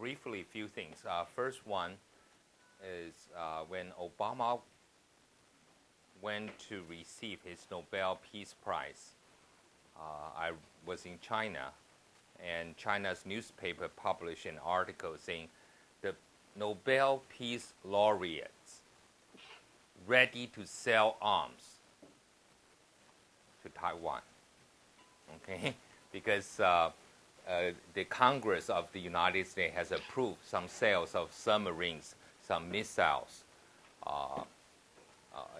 briefly, a few things. First one is when Obama went to receive his Nobel Peace Prize. I was in China, and China's newspaper published an article saying the Nobel Peace laureates ready to sell arms to Taiwan. Okay, because the Congress of the United States has approved some sales of submarines, some missiles,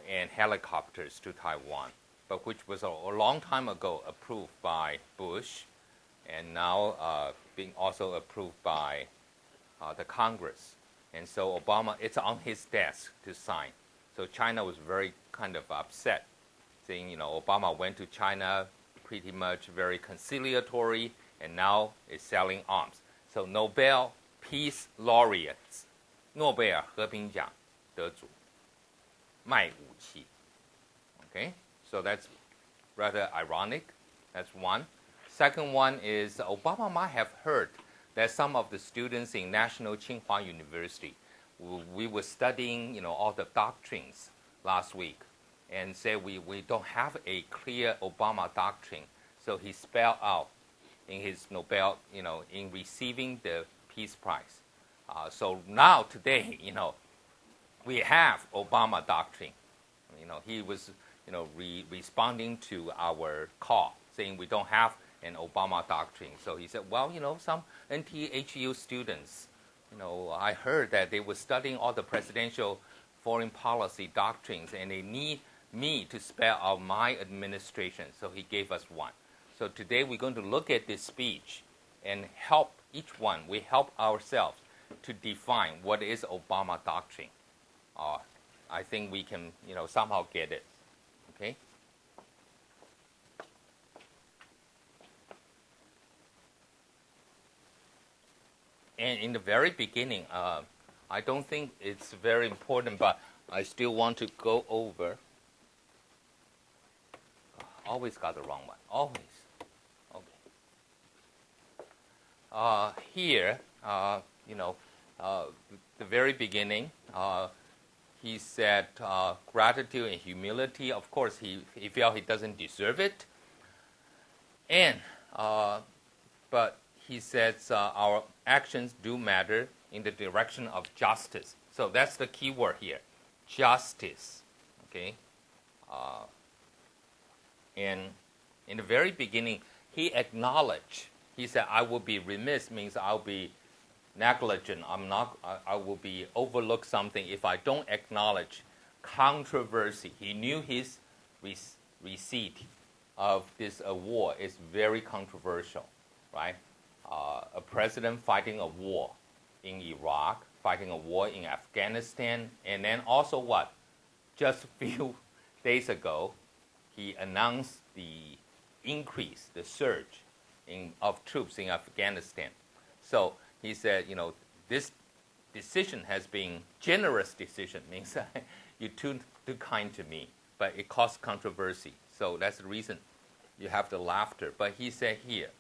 and helicopters to Taiwan, but which was a long time ago approved by Bush, and now being also approved by the Congress. And so Obama, it's on his desk to sign. So China was very kind of upset, saying, Obama went to China pretty much very conciliatory, and now is selling arms. So Nobel Peace laureates, 诺贝尔和平奖得主卖武器. Okay, so that's rather ironic. That's one. Second one is Obama might have heard that some of the students in National Tsinghua University, we were studying, all the doctrines last week, and said we don't have a clear Obama doctrine. So he spelled out in his Nobel, in receiving the Peace Prize. So now today, we have Obama doctrine. He was, responding to our call, saying we don't have an Obama doctrine. So he said, well, some NTHU students, I heard that they were studying all the presidential foreign policy doctrines, and they need me to spell out my administration. So he gave us one. So today we're going to look at this speech and help each one. We help ourselves to define what is Obama doctrine. I think we can, somehow get it. Okay. And in the very beginning, I don't think it's very important, but I still want to go over. Always got the wrong one. Always. Okay. Here, the very beginning, he said gratitude and humility. Of course, he felt he doesn't deserve it. And but he says our actions do matter in the direction of justice. So that's the key word here, justice. Okay. And in the very beginning, he acknowledged. He said, "I will be remiss," means I'll be negligent. I will be overlook something if I don't acknowledge controversy. He knew his receipt of this award is very controversial, right? A president fighting a war in Iraq, fighting a war in Afghanistan, and then also what? Just a few days ago, he announced the increase, the surge of troops in Afghanistan. So he said, this decision has been generous decision, means you're too kind to me, but it caused controversy. So that's the reason you have the laughter. But he said here,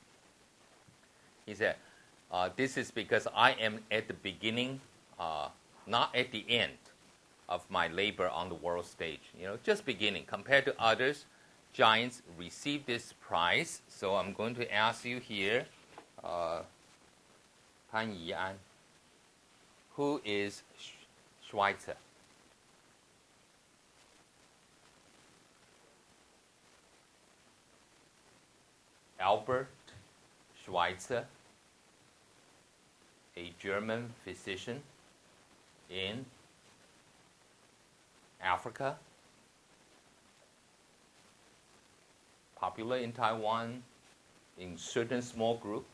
this is because I am at the beginning, not at the end of my labor on the world stage. Just beginning. Compared to others, giants receive this prize. So I'm going to ask you here, Pan Yian, who is Schweitzer? Albert Schweitzer, a German physician in Africa, popular in Taiwan, in certain small group.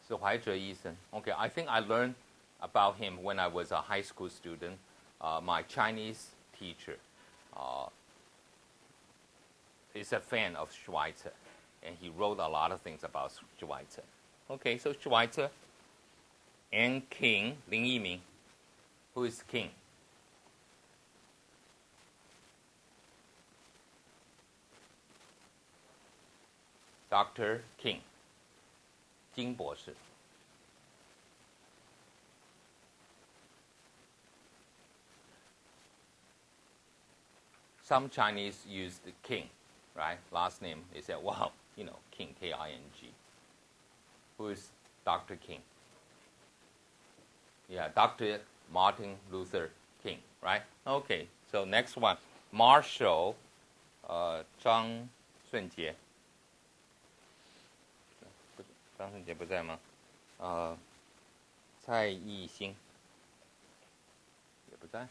So Schweitzer医生. Okay, I think I learned about him when I was a high school student. My Chinese teacher is a fan of Schweitzer, and he wrote a lot of things about Schweitzer. Okay, so Schweitzer and King, Lin Yiming. Who is King? Dr. King. 金博士。Some Chinese use the King, right? Last name. They said, "Wow, King, K-I-N-G." Who is Dr. King? Yeah, Dr. Martin Luther King, right? Okay. So next one, Marshall, 张顺杰。张顺杰不在吗？蔡义兴也不在。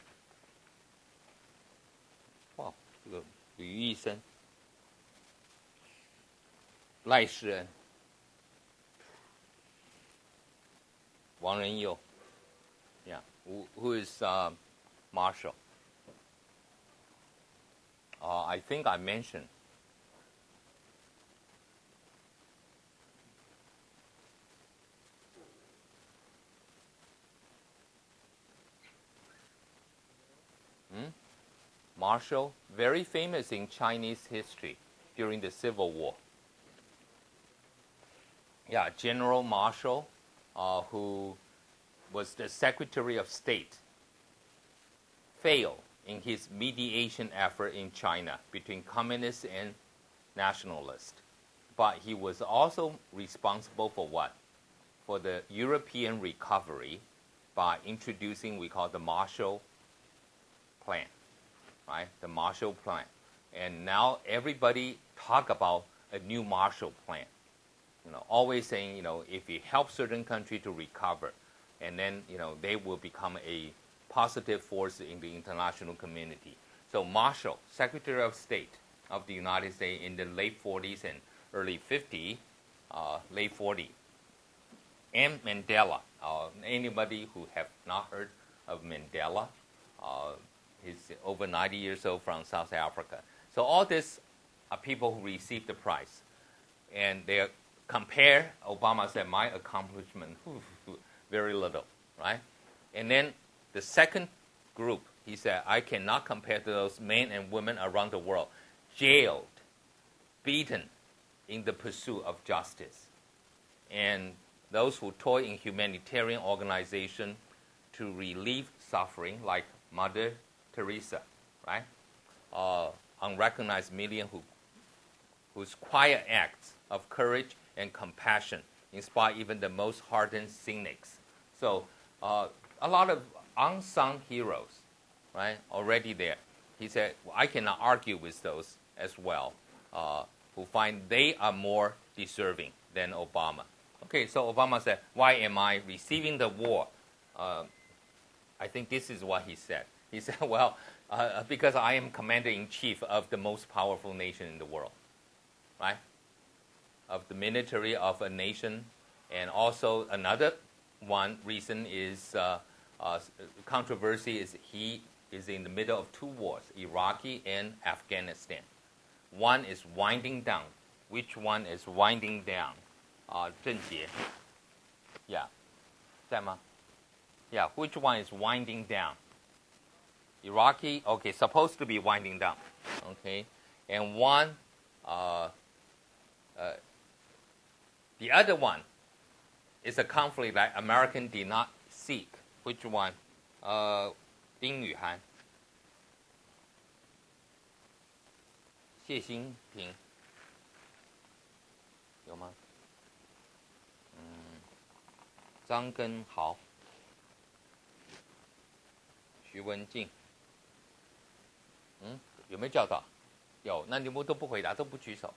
哇，这个吕医生、赖世恩、王仁佑 ，Yeah, who is Marshall? I think I mentioned. Marshall, very famous in Chinese history during the Civil War. Yeah, General Marshall, who was the Secretary of State, failed in his mediation effort in China between communists and nationalists. But he was also responsible for what? For the European recovery by introducing we call the Marshall Plan. Right, the Marshall Plan, and now everybody talk about a new Marshall Plan. Always saying, if you help certain country to recover, and then they will become a positive force in the international community. So Marshall, Secretary of State of the United States in the late 40s and early 50s, late 40s, and Mandela. Anybody who have not heard of Mandela? He's over 90 years old from South Africa. So all this are people who received the prize. And they compare, Obama said, my accomplishment, very little, right? And then the second group, he said, I cannot compare to those men and women around the world, jailed, beaten in the pursuit of justice. And those who toil in humanitarian organization to relieve suffering, like Mother Teresa, right? Unrecognized million whose quiet acts of courage and compassion inspire even the most hardened cynics. So a lot of unsung heroes, right? Already there. He said, I cannot argue with those as well, who find they are more deserving than Obama. Okay, so Obama said, why am I receiving the war? I think this is what he said. He said, well, because I am commander-in-chief of the most powerful nation in the world, right? Of the military of a nation. And also another one reason is controversy is he is in the middle of two wars, Iraqi and Afghanistan. One is winding down. Which one is winding down? 郑杰. Yeah. 在吗? Yeah, which one is winding down? Iraqi, okay, supposed to be winding down, okay, and one, the other one is a conflict that American did not seek. Which one? 丁宇涵, 谢兴平, 有吗？张根豪, 徐文静。有没有叫到？有，那你们都不回答，都不举手。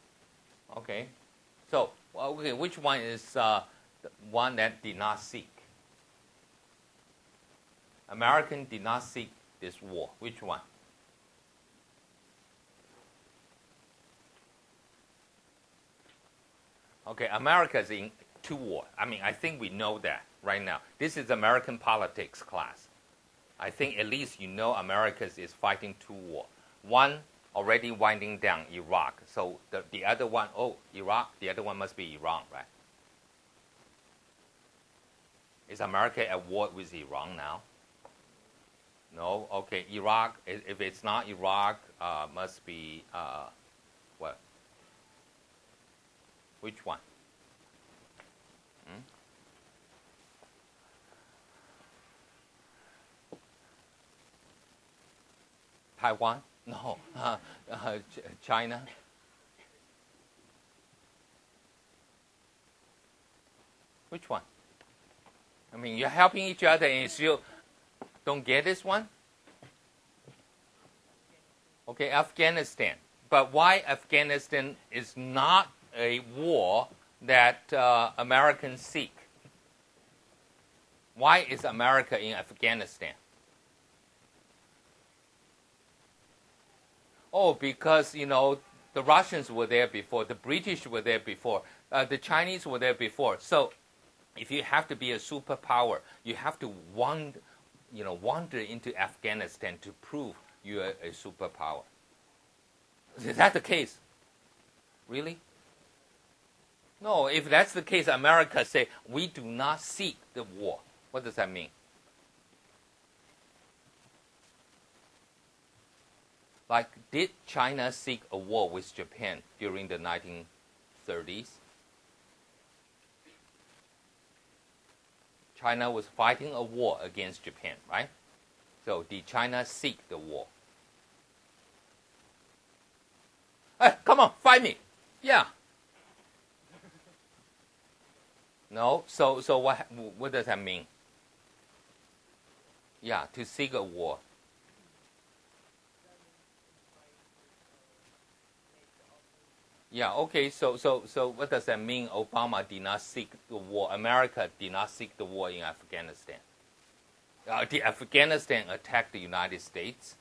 Okay, so okay, which one is the one that did not seek? American did not seek this war. Which one? Okay, America is in two wars. I mean, I think we know that right now. This is American politics class. I think at least you know America is fighting two wars. One already winding down, Iraq. So the other one, Iraq, the other one must be Iran, right? Is America at war with Iran now? No? Okay, Iraq, if it's not Iraq, must be, what? Which one? Taiwan? No. China? Which one? I mean, you're helping each other and you still don't get this one? Okay, Afghanistan. But why Afghanistan is not a war that Americans seek? Why is America in Afghanistan? Oh, because, the Russians were there before, the British were there before, the Chinese were there before. So if you have to be a superpower, you have to wander into Afghanistan to prove you're a superpower. Is that the case? Really? No, if that's the case, America say, we do not seek the war. What does that mean? Like, did China seek a war with Japan during the 1930s? China was fighting a war against Japan, right? So did China seek the war? Hey, come on, fight me. Yeah. No, so what does that mean? Yeah, to seek a war. Yeah, okay, so what does that mean? Obama did not seek the war. America did not seek the war in Afghanistan. Did Afghanistan attack the United States?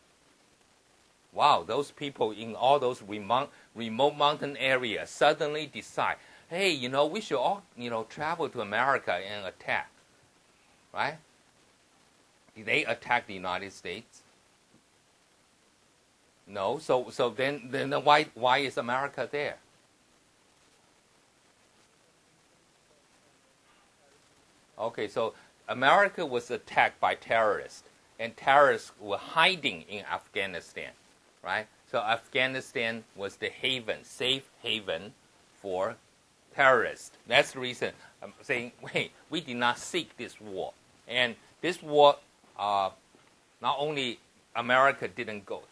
Wow, those people in all those remote mountain areas suddenly decide, hey, we should all, travel to America and attack, right? Did they attack the United States? No, so then why is America there? Okay, so America was attacked by terrorists, and terrorists were hiding in Afghanistan, right? So Afghanistan was the safe haven for terrorists. That's the reason I'm saying, wait, we did not seek this war. And this war, not only America didn't go.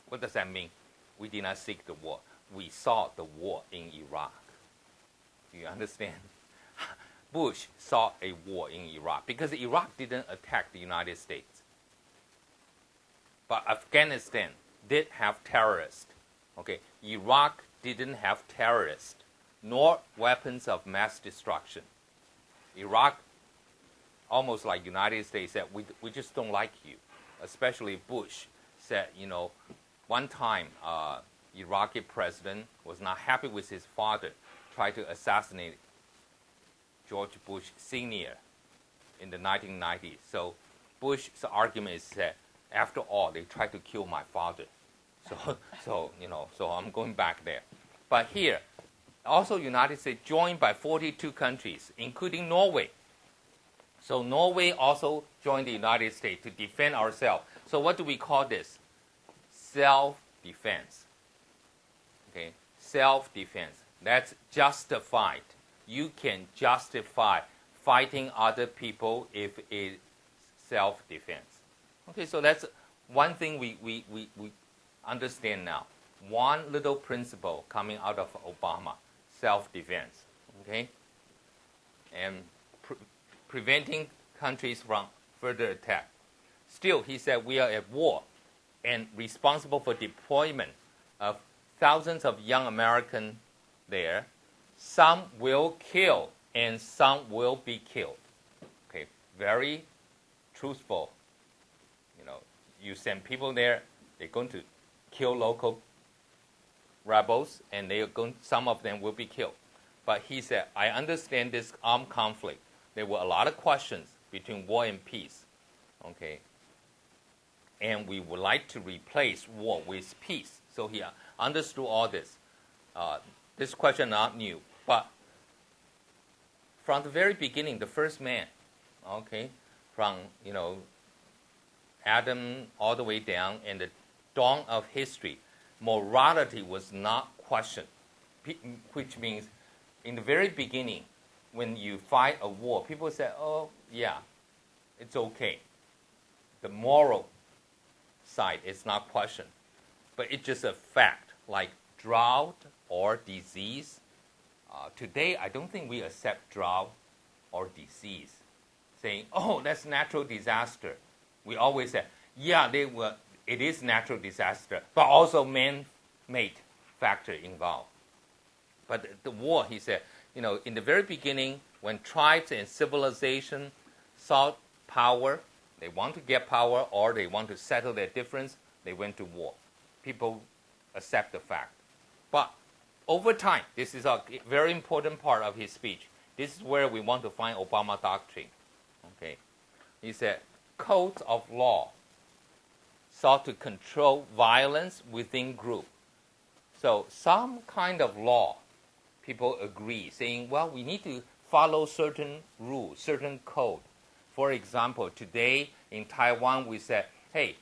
What does that mean? We did not seek the war. We saw the war in Iraq. Do you understand? Bush saw a war in Iraq because Iraq didn't attack the United States. But Afghanistan did have terrorists. Okay, Iraq didn't have terrorists nor weapons of mass destruction. Iraq, almost like United States, said, we just don't like you. Especially Bush said, one time Iraqi president was not happy with his father, tried to assassinate George Bush Sr. in the 1990s. So Bush's argument is that, after all, they tried to kill my father. So I'm going back there. But here, also United States joined by 42 countries, including Norway. So Norway also joined the United States to defend ourselves. So what do we call this? Self-defense. Okay, self-defense. That's justified. You can justify fighting other people if it's self-defense. Okay, so that's one thing we understand now. One little principle coming out of Obama, self-defense. Okay, and preventing countries from further attack. Still, he said we are at war and responsible for deployment of thousands of young Americans there. Some will kill and some will be killed. Okay, very truthful. You send people there, they're going to kill local rebels, and some of them will be killed. But he said, I understand this armed conflict. There were a lot of questions between war and peace. Okay, and we would like to replace war with peace. So he understood all this. This question not new, but from the very beginning, the first man, okay, from Adam all the way down, and the dawn of history, morality was not questioned, which means in the very beginning, when you fight a war, people say, oh, yeah, it's okay. The moral side is not questioned. But it's just a fact, like drought or disease. Today, I don't think we accept drought or disease, saying, oh, that's natural disaster. We always say, yeah, it is natural disaster, but also man-made factor involved. But the war, he said, in the very beginning, when tribes and civilization sought power, they want to get power or they want to settle their difference, they went to war. People accept the fact. But over time, this is a very important part of his speech. This is where we want to find Obama doctrine. Okay, he said, codes of law sought to control violence within group. So some kind of law, people agree, saying, well, we need to follow certain rules, certain code. For example, today in Taiwan, we said, hey,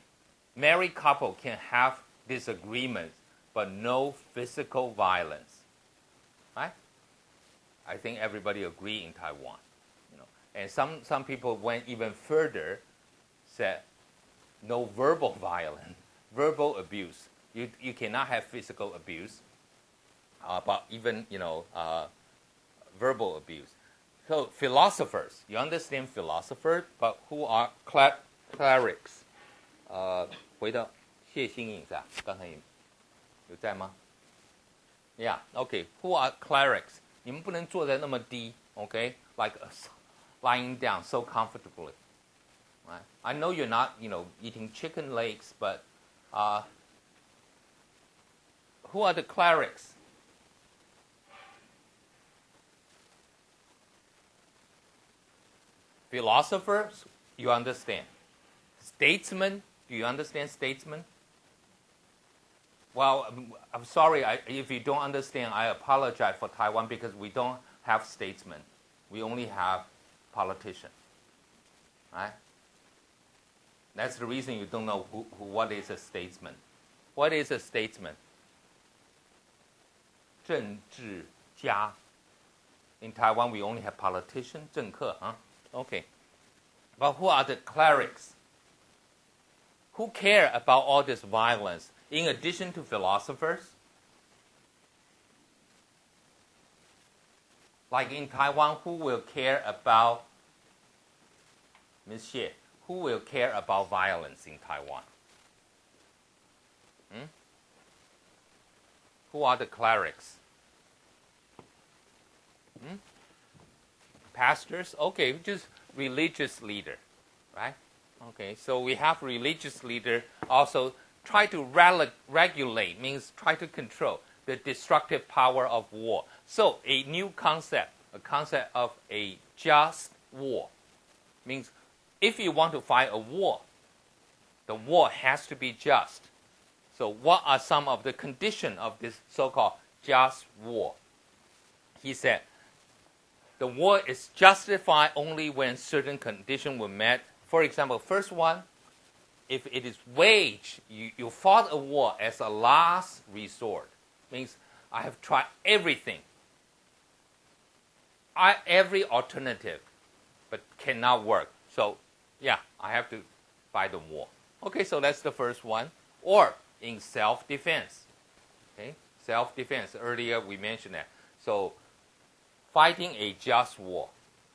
married couple can have disagreements, but no physical violence. Right? I think everybody agree in Taiwan. And some people went even further, said no verbal violence, verbal abuse. You cannot have physical abuse, but even verbal abuse. So philosophers, you understand philosophers, but who are clerics? 回到谢欣颖是吧？刚才有在吗 ？Yeah, okay. Who are clerics? 你们不能坐在那么低 okay? Like lying down so comfortably. Right? I know you're not, eating chicken legs, but who are the clerics? Philosophers, you understand. Statesmen, do you understand statesmen? Well, I'm sorry if you don't understand. I apologize for Taiwan because we don't have statesmen. We only have politicians. Right? That's the reason you don't know what is a statesman. What is a statesman? 政治家. In Taiwan, we only have politicians, 政客, huh? Okay. But who are the clerics? Who care about all this violence? In addition to philosophers? Like in Taiwan, who will care about, Ms. Xie, who will care about violence in Taiwan? Who are the clerics? Pastors? Okay, just religious leader, right? Okay, so we have religious leader also try to regulate, means try to control the destructive power of war. So a new concept, a concept of a just war, means if you want to fight a war, the war has to be just. So what are some of the conditions of this so-called just war? He said, the war is justified only when certain conditions were met. For example, first one, if it is waged, you fought a war as a last resort. Means I have tried everything, every alternative, but cannot work. So, yeah, I have to fight the war. Okay, so that's the first one. Or in self-defense. Okay, self-defense. Earlier we mentioned that. So, fighting a just war.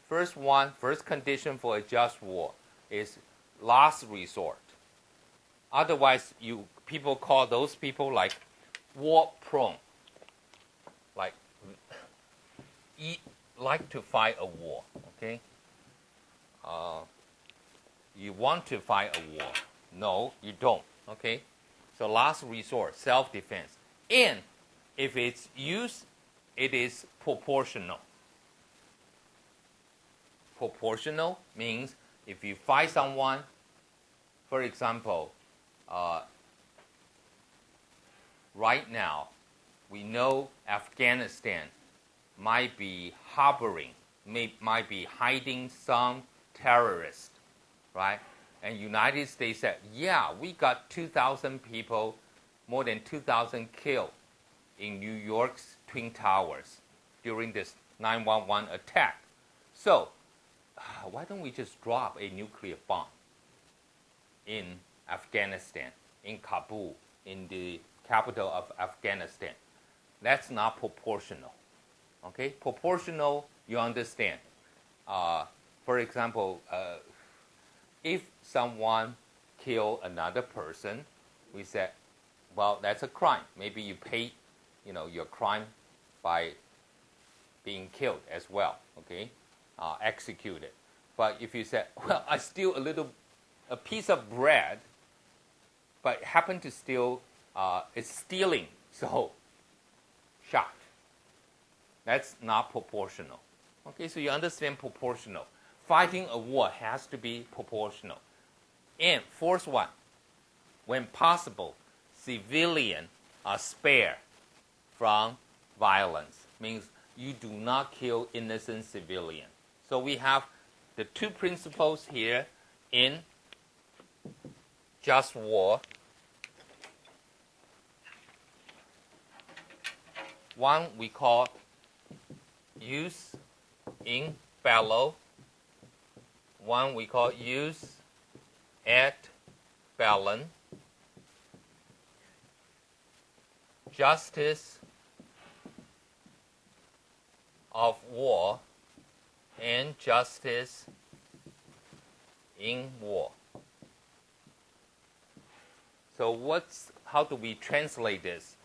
First condition for a just war is last resort. Otherwise, people call those people like war prone, like to fight a war. Okay, you want to fight a war? No, you don't. Okay, so last resort, self-defense, and if it's used, it is proportional. Proportional means if you fight someone, for example, right now, we know Afghanistan might be harboring, might be hiding some terrorists, right? And United States said, yeah, we got 2,000 people, more than 2,000 killed in New York's Twin Towers during this 9/11 attack. So why don't we just drop a nuclear bomb in Afghanistan, in Kabul, in the capital of Afghanistan? That's not proportional. Okay, proportional, you understand. For example, if someone kill another person, we said, well, that's a crime. Maybe you pay, your crime by being killed as well. Okay, executed. But if you said, well, I steal a piece of bread, but happen to steal, it's stealing, so shot. That's not proportional. Okay, so you understand proportional. Fighting a war has to be proportional. And fourth one, when possible, civilians are spared from violence. Means you do not kill innocent civilians. So we have the two principles here in just war. One we call use in bello. One we call use et bellum. Justice of war and justice in war. So how do we translate this?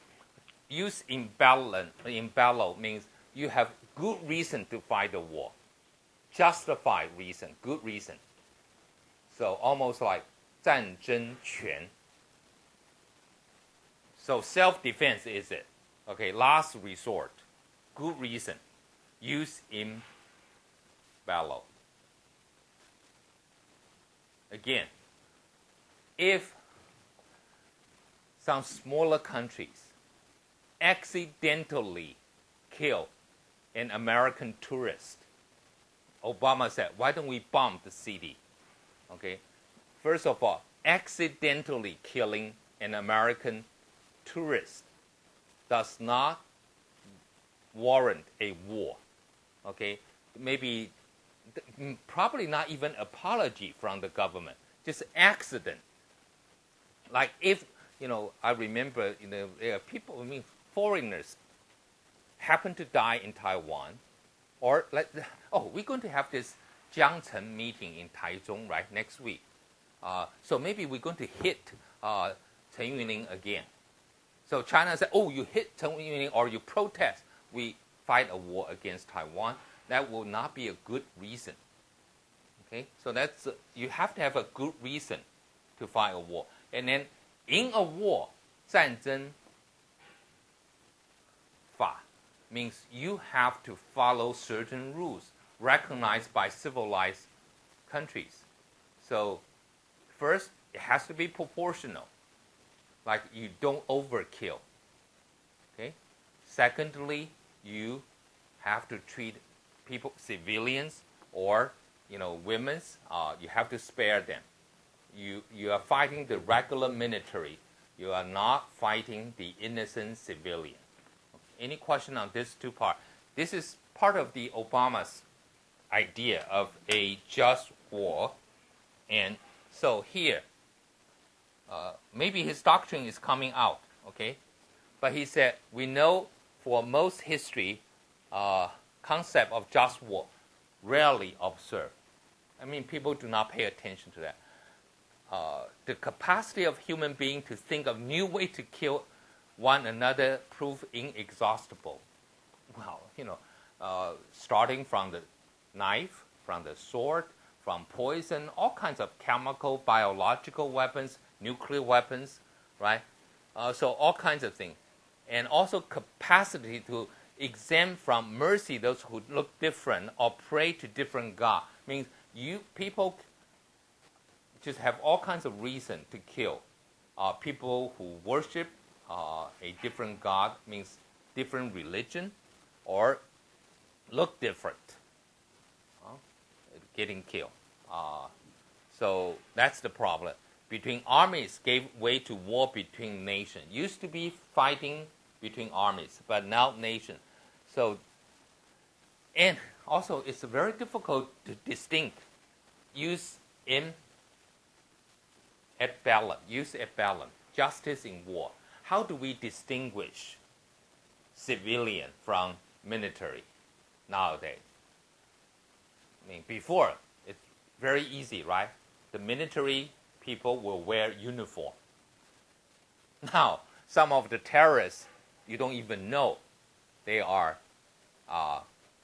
Use in bello means you have good reason to fight the war. Justified reason, good reason. So almost like 战争权. So self-defense is it. Okay, last resort. Good reason. Use in bello. Again, if some smaller countries accidentally kill an American tourist, Obama said, why don't we bomb the city? Okay, first of all, accidentally killing an American tourist does not warrant a war. Okay, probably not even apology from the government, just accident. Like if, I remember, people, foreigners happen to die in Taiwan, or we're going to have this Jiangcheng meeting in Taichung, right, next week. So maybe we're going to hit Chen Yuning again. So China said, you hit Chen Yuning or you protest, we fight a war against Taiwan. That will not be a good reason. Okay, so you have to have a good reason to fight a war. And then in a war, 战争法 means you have to follow certain rules recognized by civilized countries. So first, it has to be proportional. Like you don't overkill. Okay? Secondly, you have to treat people, civilians or women, you have to spare them. You are fighting the regular military. You are not fighting the innocent civilian. Any question on this two parts? This is part of the Obama's idea of a just war. And so here, maybe his doctrine is coming out, okay? But he said, we know for most history, concept of just war rarely observed. People do not pay attention to that. The capacity of human beings to think of new way to kill one another prove inexhaustible. Well, starting from the knife, from the sword, from poison, all kinds of chemical, biological weapons, nuclear weapons, right? So all kinds of things. And also capacity to exempt from mercy those who look different or pray to different God. Means people just have all kinds of reason to kill. People who worship a different God, means different religion, or look different, getting killed. So that's the problem. Between armies gave way to war between nations. Used to be fighting between armies, but now nations. So, and also it's very difficult to distinct. Use at bellum, justice in war. How do we distinguish civilian from military nowadays? I mean, before, it's very easy, right? The military people will wear uniform. Now, some of the terrorists, you don't even know they are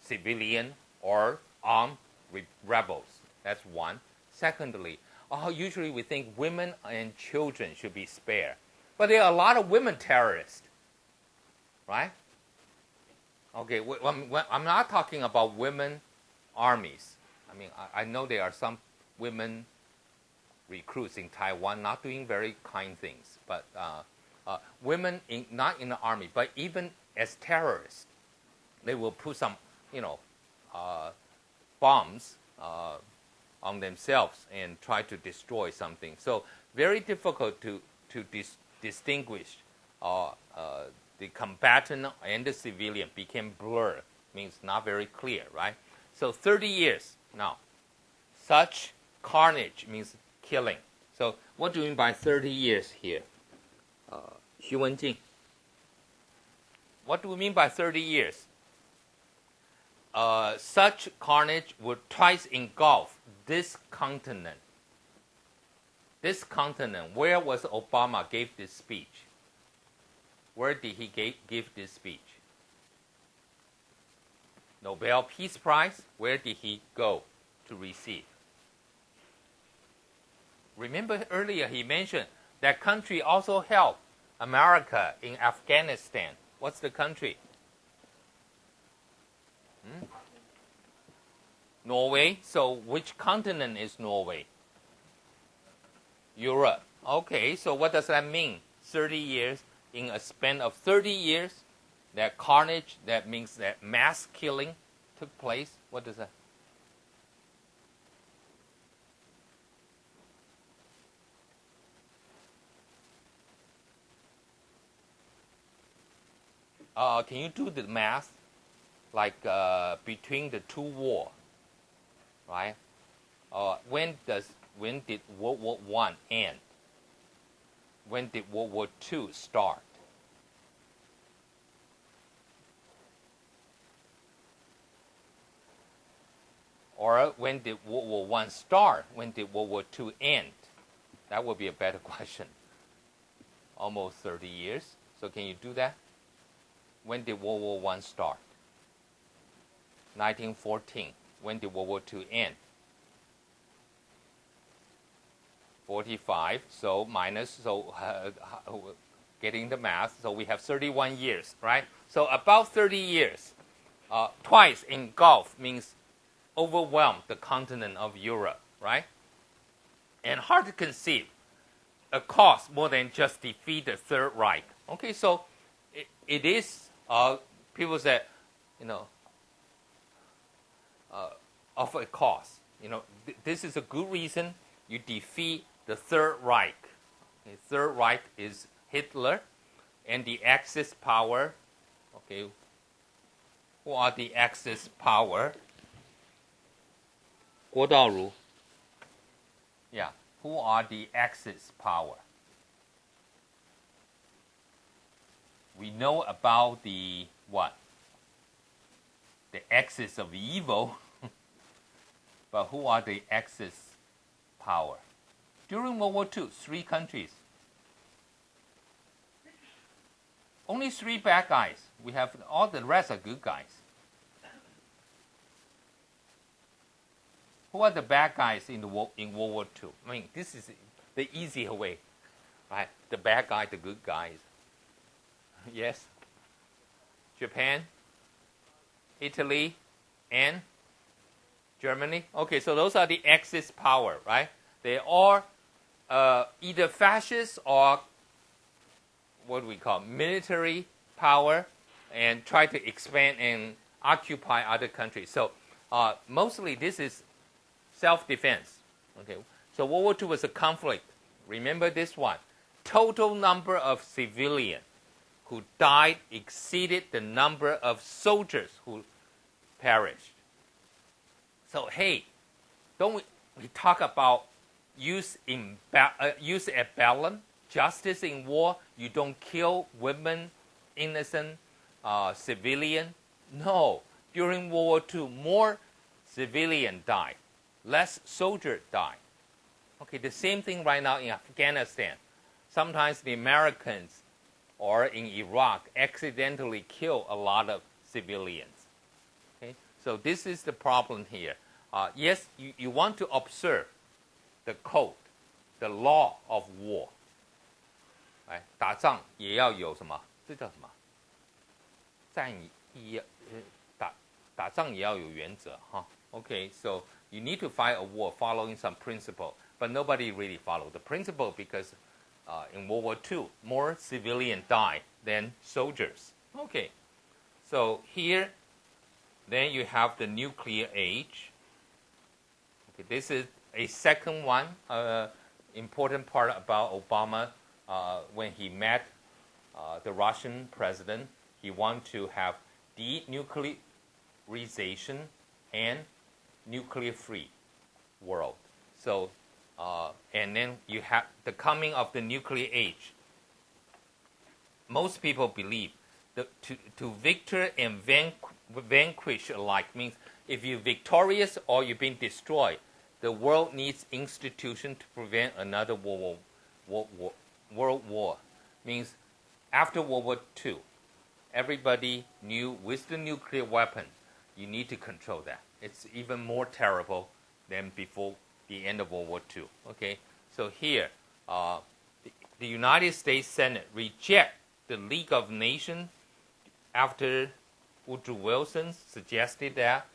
civilian or armed rebels. That's one. Secondly, usually we think women and children should be spared. But there are a lot of women terrorists, right? Okay, I'm not talking about women armies. I mean, I know there are some women recruits in Taiwan not doing very kind things, but women not in the army, but even as terrorists, they will put some, bombs on themselves and try to destroy something. So very difficult to distinguish the combatant and the civilian became blurred, means not very clear, right? So 30 years now, such carnage means killing. So what do you mean by 30 years here? Xu Wenjing. What do we mean by 30 years? Such carnage would twice engulf this continent. This continent, where was Obama gave this speech? Where did he give this speech? Nobel Peace Prize, where did he go to receive? Remember earlier he mentioned that country also helped America in Afghanistan. What's the country? Norway. So which continent is Norway? Europe. Okay, so what does that mean? 30 years, in a span of 30 years, that carnage, that means that mass killing took place. What does that? Can you do the math? Like between the two wars, right? When did World War I end? When did World War II start? Or when did World War I start? When did World War II end? That would be a better question. Almost 30 years. So can you do that? When did World War I start? 1914. When did World War II end? 45. So minus, getting the math. So we have 31 years, right? So about 30 years. Twice engulf means overwhelm the continent of Europe, right? And hard to conceive a cause more than just defeat the Third Reich. Okay, so it is, people say, of a cause. This is a good reason you defeat the Third Reich. The Third Reich is Hitler and the Axis power. Okay, who are the Axis power? Guo Daoru. Yeah, who are the Axis power? We know about the what? The axis of evil. But who are the Axis power? During World War II, 3 countries. Only 3 bad guys. We have all the rest are good guys. Who are the bad guys in World War II? I mean, this is the easier way, right? The bad guy, the good guys. Yes. Japan, Italy, and Germany. Okay, so those are the Axis power, right? They are either fascist or what do we call military power, and try to expand and occupy other countries. So mostly this is self-defense. Okay, so World War II was a conflict. Remember this one. Total number of civilians who died exceeded the number of soldiers who perished. So hey, don't we talk about use at bellum, justice in war? You don't kill women, innocent civilian. No, during World War II, more civilian died, less soldier died. Okay, the same thing right now in Afghanistan. Sometimes the Americans or in Iraq accidentally kill a lot of civilians. Okay, so this is the problem here. Yes, you want to observe the code, the law of war. 哎，打仗也要有什么？这叫什么？战役打仗也要有原则哈。Okay, so you need to fight a war following some principle, but nobody really followed the principle because in World War II, more civilians died than soldiers. Okay, so here, then you have the nuclear age. Okay, this is a second one, important part about Obama when he met the Russian president. He wanted to have denuclearization and nuclear-free world. So, and then you have the coming of the nuclear age. Most people believe that to victor and vanquish alike means if you're victorious or you're being destroyed, the world needs institution to prevent another world war. Means after World War II, everybody knew with the nuclear weapon, you need to control that. It's even more terrible than before the end of World War II. Okay, so here, the United States Senate reject the League of Nations after Woodrow Wilson suggested that,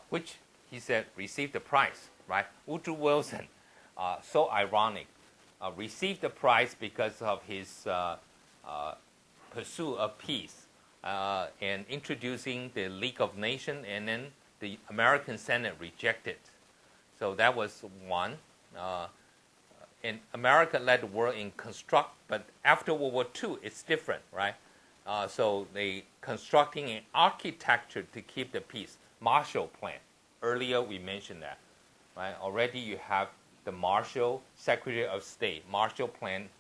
which he said received the prize, right? Woodrow Wilson, so ironic, received the prize because of his pursuit of peace and introducing the League of Nations, and then the American Senate rejected. So that was one. And America led the world in construct, but after World War II, it's different, right? So they constructing an architecture to keep the peace. Marshall Plan. Earlier we mentioned that, right? Already you have the Marshall Secretary of State, Marshall Plan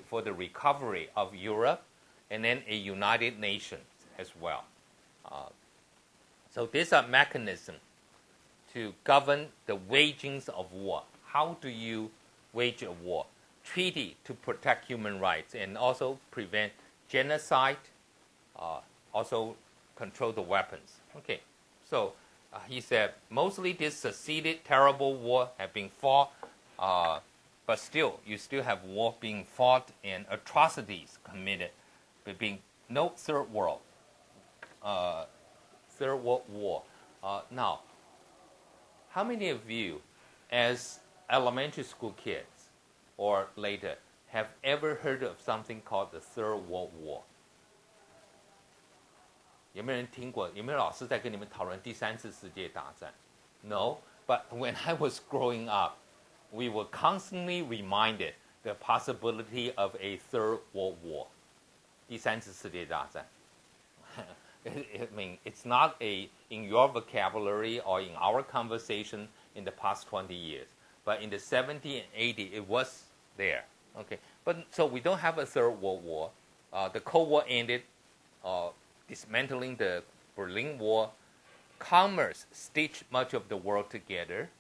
for the recovery of Europe, and then a United Nations as well. So these are mechanisms to govern the waging of war. How do you wage a war? Treaty to protect human rights and also prevent genocide, also control the weapons. Okay, so he said, mostly this succeeded terrible war have been fought, but still, you still have war being fought and atrocities committed, but being no third world war. Now, how many of you, as elementary school kids or later, have ever heard of something called the Third World War? 有没有人听过？有没有老师在跟你们讨论第三次世界大战？ No, but when I was growing up, we were constantly reminded the possibility of a Third World War. 第三次世界大战。I mean, it's not in your vocabulary or in our conversation in the past 20 years. But in the 70s and 80s, it was there. Okay, but so we don't have a Third World War. The Cold War ended, dismantling the Berlin Wall. Commerce stitched much of the world together,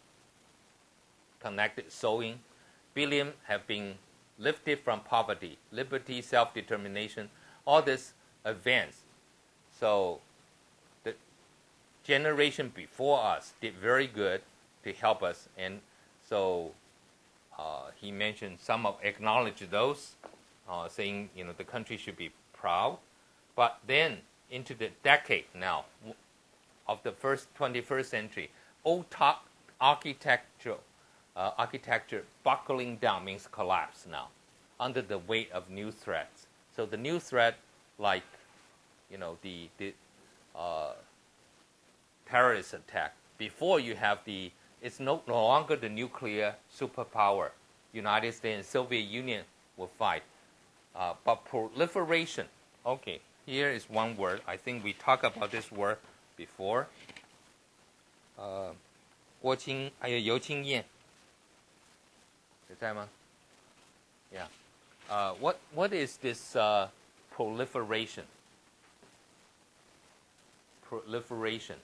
connected sewing. Billions have been lifted from poverty, liberty, self-determination. All this advanced. So the generation before us did very good to help us, and so he mentioned some of acknowledge those, saying the country should be proud. But then into the decade now of the 21st century, old architecture buckling down means collapse now under the weight of new threats. So the new threat, like the terrorist attack. Before you have it's no longer the nuclear superpower. United States and Soviet Union will fight. But proliferation. Okay, here is one word. I think we talked about this word before. 郭清还有尤清燕，有在吗 ？Yeah. What is this proliferation? Proliferation.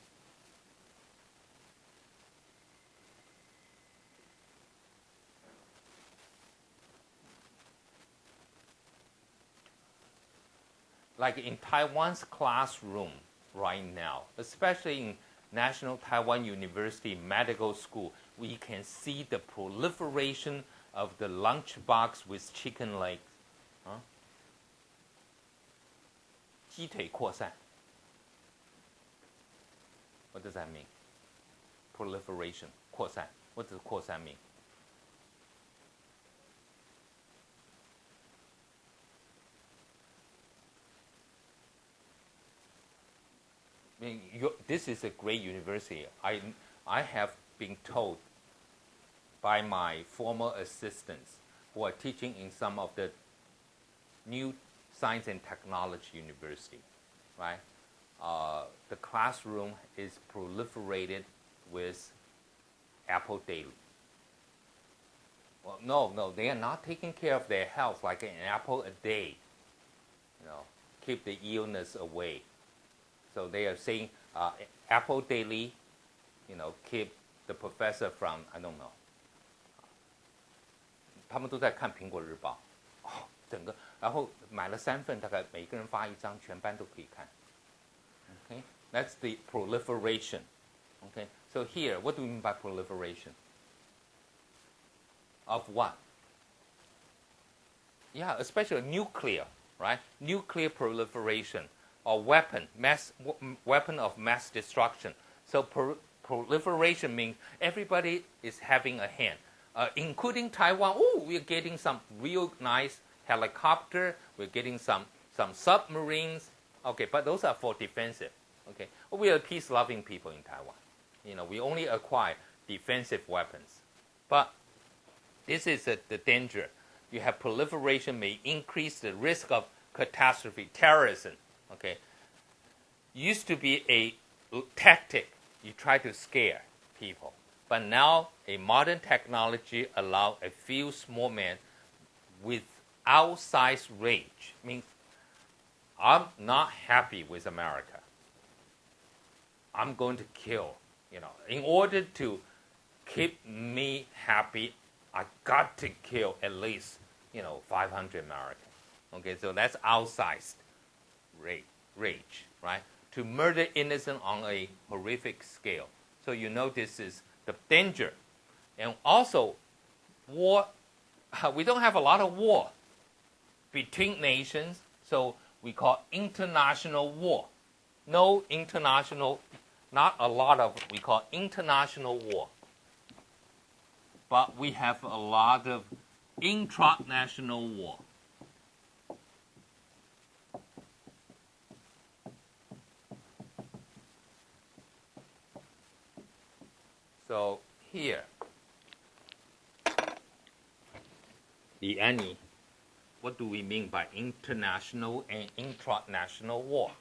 Like in Taiwan's classroom right now, especially in National Taiwan University Medical School, we can see the proliferation of the lunchbox with chicken legs. 鸡腿扩散. What does that mean? Proliferation, 扩散. What does 扩散 mean? I mean, this is a great university. I have been told by my former assistants who are teaching in some of the new science and technology university, right? The classroom is proliferated with apple daily. Well, no, they are not taking care of their health like an apple a day. Keep the illness away. So they are saying apple daily, keep the professor from, I don't know. 他们都在看苹果日报，整个，然后买了3份，大概每个人发1张，全班都可以看。Okay, that's the proliferation. Okay, so here, what do we mean by proliferation? Of what? Yeah, especially nuclear, right? Nuclear proliferation or weapon of mass destruction. So proliferation means everybody is having a hand. Including Taiwan, we're getting some real nice helicopter. We're getting some submarines. Okay, but those are for defensive. Okay, we are peace-loving people in Taiwan. We only acquire defensive weapons. But this is the danger. You have proliferation may increase the risk of catastrophe, terrorism. Okay, used to be a tactic. You try to scare people. But now, a modern technology allows a few small men with outsized rage. Means, I'm not happy with America. I'm going to kill. In order to keep me happy, I got to kill at least 500 Americans. Okay, so that's outsized rage, right? To murder innocent on a horrific scale. So this is the danger. And also, war, we don't have a lot of war between nations, so we call international war. No international, not a lot of, we call international war. But we have a lot of intranational war. So here, Annie, what do we mean by international and intranational war?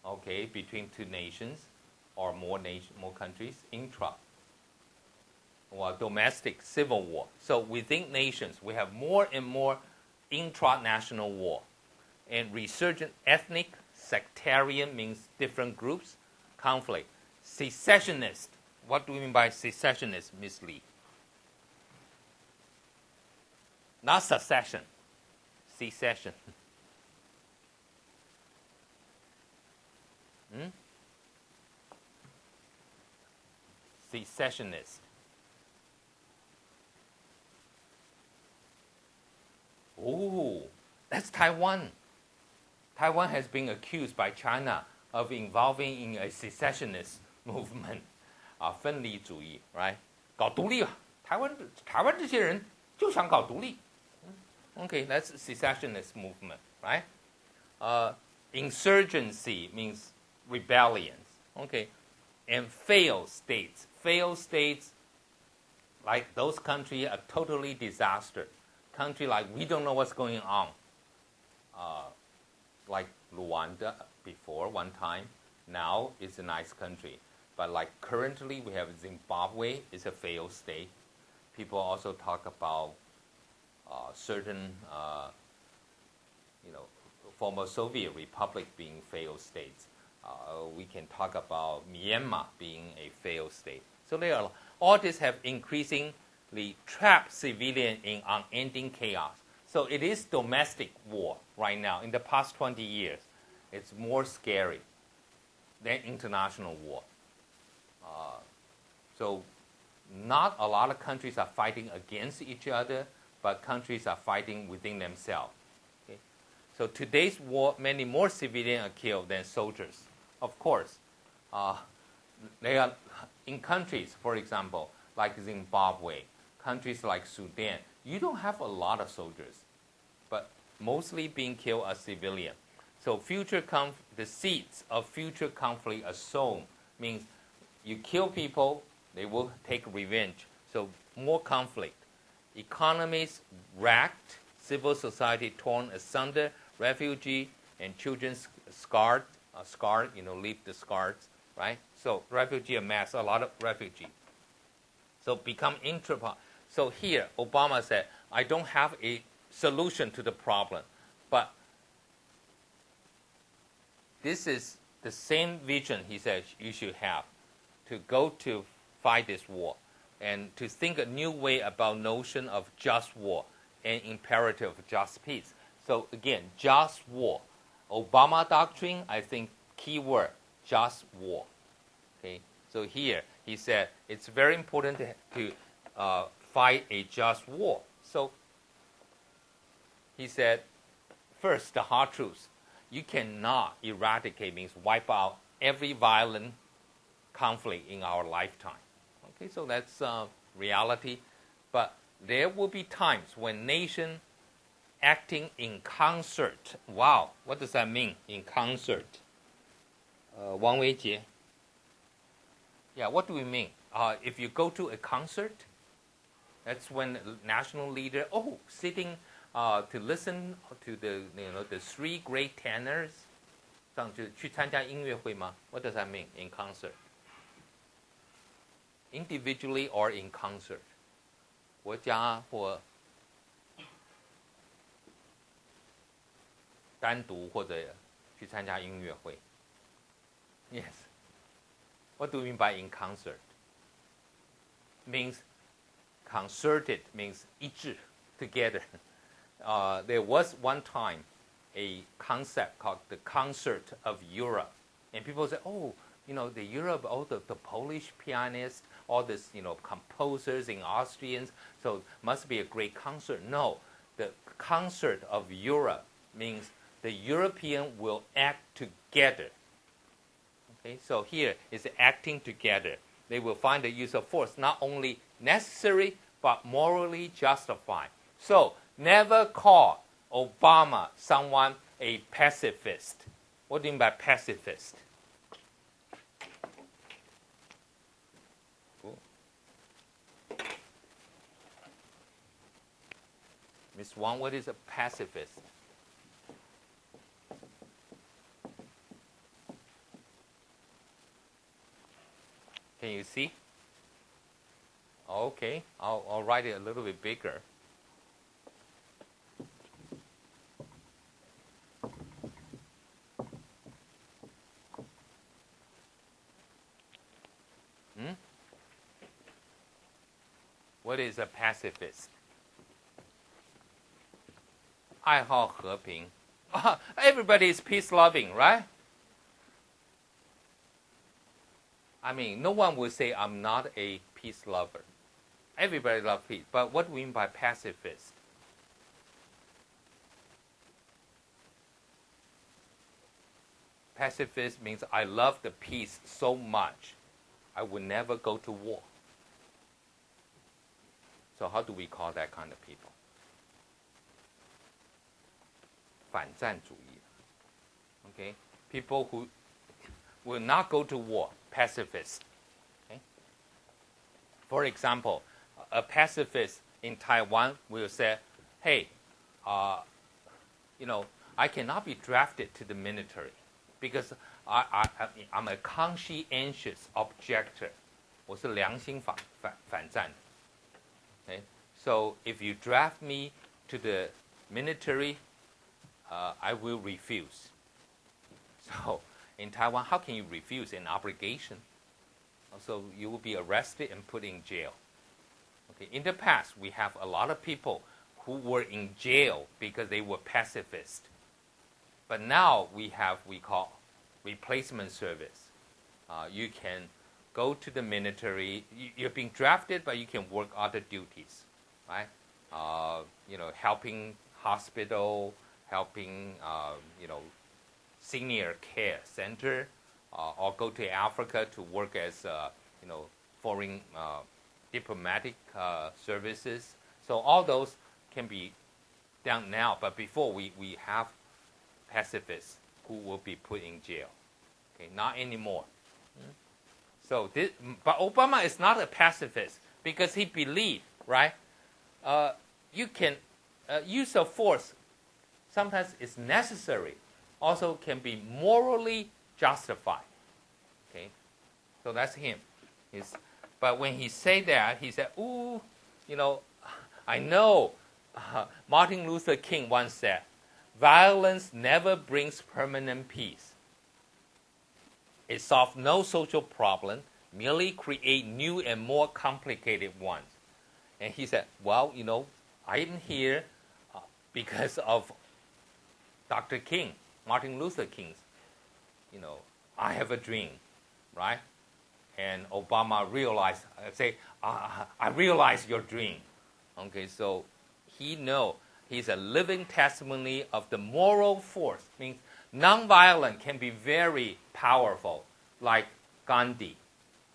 Okay, between two nations or more countries, intra. Or domestic civil war. So within nations, we have more and more intranational war. And resurgent ethnic, sectarian means different groups, conflict. Secessionist, what do we mean by secessionist, Ms. Lee? Not secession, secession. Secessionist. Oh, that's Taiwan. Taiwan has been accused by China of involving in a secessionist movement. 分离主义 right? 搞独立啊，台湾这些人就想搞独立。Okay, that's secessionist movement, right? Insurgency means rebellions. Okay, and failed states. Failed states, like those countries are totally disaster. Country like we don't know what's going on. Like Rwanda before one time, now it's a nice country. But like currently we have Zimbabwe, it's a failed state. People also talk about certain, former Soviet republic being failed states. We can talk about Myanmar being a failed state. So all this have increasingly trapped civilians in unending chaos. So it is domestic war right now. In the past 20 years, it's more scary than international war. So not a lot of countries are fighting against each other, but countries are fighting within themselves. Okay? So today's war, many more civilians are killed than soldiers. Of course, they are in countries, for example, like Zimbabwe, countries like Sudan, you don't have a lot of soldiers, but mostly being killed are civilians. So the seeds of future conflict are sown, means you kill people, they will take revenge. So more conflict. Economies wrecked, civil society torn asunder, refugee and children scarred, leave the scars, right? So refugee amass, a lot of refugee. So become So here, Obama said, I don't have a solution to the problem, but this is the same vision he said you should have to go to fight this war and to think a new way about notion of just war and imperative of just peace. So again, just war. Obama doctrine, I think, key word, just war. Okay, so here he said it's very important to fight a just war. So he said, first, the hard truth. You cannot eradicate, means wipe out every violent conflict in our lifetime. Okay, so that's reality. But there will be times when nations acting in concert. Wow, what does that mean, in concert? Wang Weijie. Yeah, what do we mean? If you go to a concert, that's when national leader, sitting to listen to the three great tenors, 去参加音乐会吗? What does that mean, in concert? Individually or in concert? 国家或单独或者去参加音乐会. Yes. What do we mean by in concert? Means concerted, means 一致, together. There was one time a concept called the Concert of Europe. And people say, the Europe, the Polish pianists, all this, composers and Austrians, so must be a great concert. No, the Concert of Europe means the European will act together. Okay, so here is acting together. They will find the use of force not only necessary, but morally justified. So never call Obama someone a pacifist. What do you mean by pacifist? Cool. Ms. Wang, what is a pacifist? Can you see? Okay, I'll write it a little bit bigger. What is a pacifist? 爱好和平. Everybody is peace-loving, right? I mean, no one will say I'm not a peace lover. Everybody loves peace. But what do we mean by pacifist? Pacifist means I love the peace so much, I would never go to war. So how do we call that kind of people? 反战主义. Okay? People who will not go to war, pacifist. Okay? For example, a pacifist in Taiwan will say, hey, I cannot be drafted to the military. because I'm a conscientious objector. 我是良心反战。Okay? So if you draft me to the military, I will refuse. So in Taiwan, how can you refuse an obligation? So you will be arrested and put in jail. Okay. In the past, we have a lot of people who were in jail because they were pacifists. But now we call replacement service. You can go to the military. You're being drafted, but you can work other duties, right? Helping hospital, helping, senior care center, or go to Africa to work as, foreign diplomatic services. So all those can be done now. But before, we have pacifists who will be put in jail. Okay, not anymore. So but Obama is not a pacifist because he believed, right? You can use of force. Sometimes it's necessary. Also can be morally justified. Okay, so that's him. But when he said that, he said, "Ooh, I know." Martin Luther King once said, "Violence never brings permanent peace. It solves no social problem, merely creates new and more complicated ones." And he said, "Well, I'm here because of Dr. King, Martin Luther King's. I have a dream, right?" And Obama realized, I realize your dream. Okay, so he's a living testimony of the moral force. Means nonviolent can be very powerful, like Gandhi.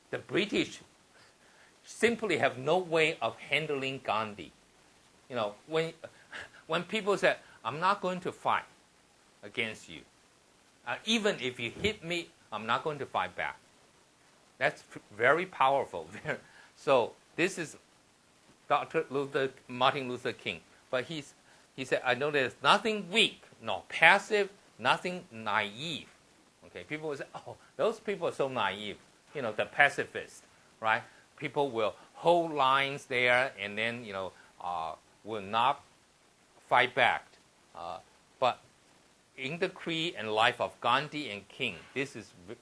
The British simply have no way of handling Gandhi. When people say, "I'm not going to fight against you. Even if you hit me, I'm not going to fight back." That's very powerful. So this is Martin Luther King. But he said, "I know there's nothing weak, nor passive, nothing naive." Okay, people will say, "Oh, those people are so naive." The pacifists, right? People will hold lines there and then, will not fight back. But in the creed and life of Gandhi and King, this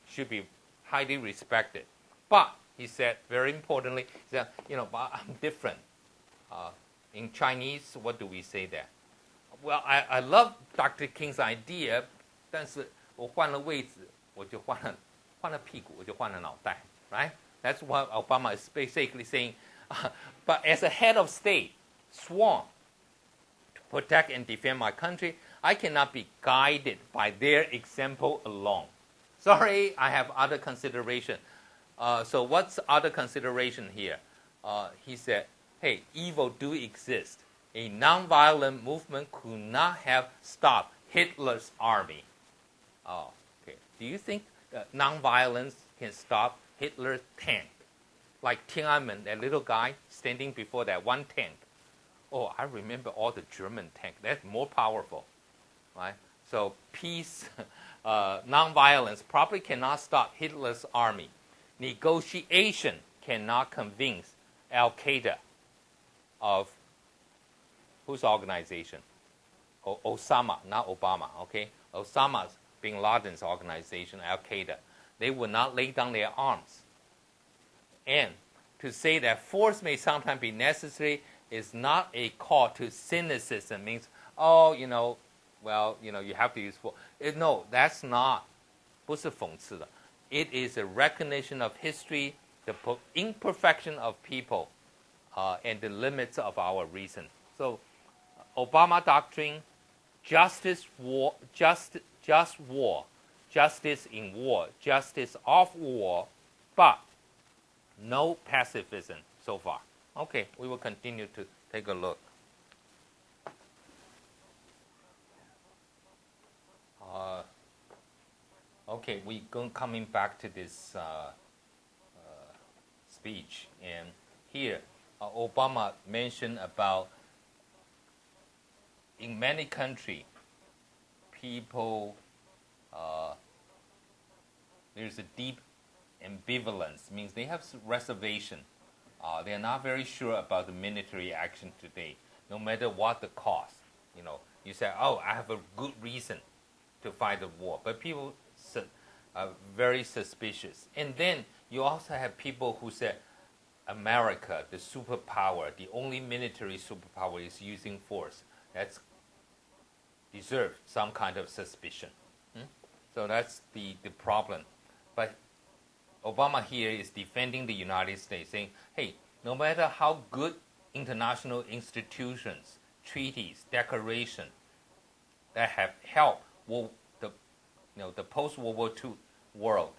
should be highly respected. But he said, very importantly, he said, "But I'm different." In Chinese, what do we say there? Well, I love Dr. King's idea, 但是我换了位置，我就换了屁股，我就换了脑袋, right? That's what Obama is basically saying. But as a head of state, sworn to protect and defend my country, I cannot be guided by their example alone. Sorry, I have other consideration. So what's other consideration here? He said, "Hey, evil do exist. A nonviolent movement could not have stopped Hitler's army." Oh, okay. Do you think nonviolence can stop Hitler's tank? Like Tiananmen, that little guy standing before that one tank. Oh, I remember all the German tank. That's more powerful, right? So peace, nonviolence probably cannot stop Hitler's army. Negotiation cannot convince Al-Qaeda of whose organization? Osama, not Obama, okay? Osama's bin Laden's organization, Al-Qaeda. They will not lay down their arms. And to say that force may sometimes be necessary is not a call to cynicism. Means, you have to use force. No, that's not. 不是讽刺的. It is a recognition of history, the imperfection of people, and the limits of our reason. So, Obama doctrine, justice in war, justice of war, but no pacifism so far. Okay, we will continue to take a look. Okay, coming back to this speech, and here Obama mentioned about in many countries people there's a deep ambivalence, means they have reservation. They are not very sure about the military action today, no matter what the cost. You say, oh, I have a good reason to fight the war, but people are very suspicious. And then you also have people who say, America, the superpower, the only military superpower, is using force. That's deserve some kind of suspicion. So that's the problem. But Obama here is defending the United States, saying, hey, no matter how good international institutions, treaties, declarations that have helped the post-World War II world,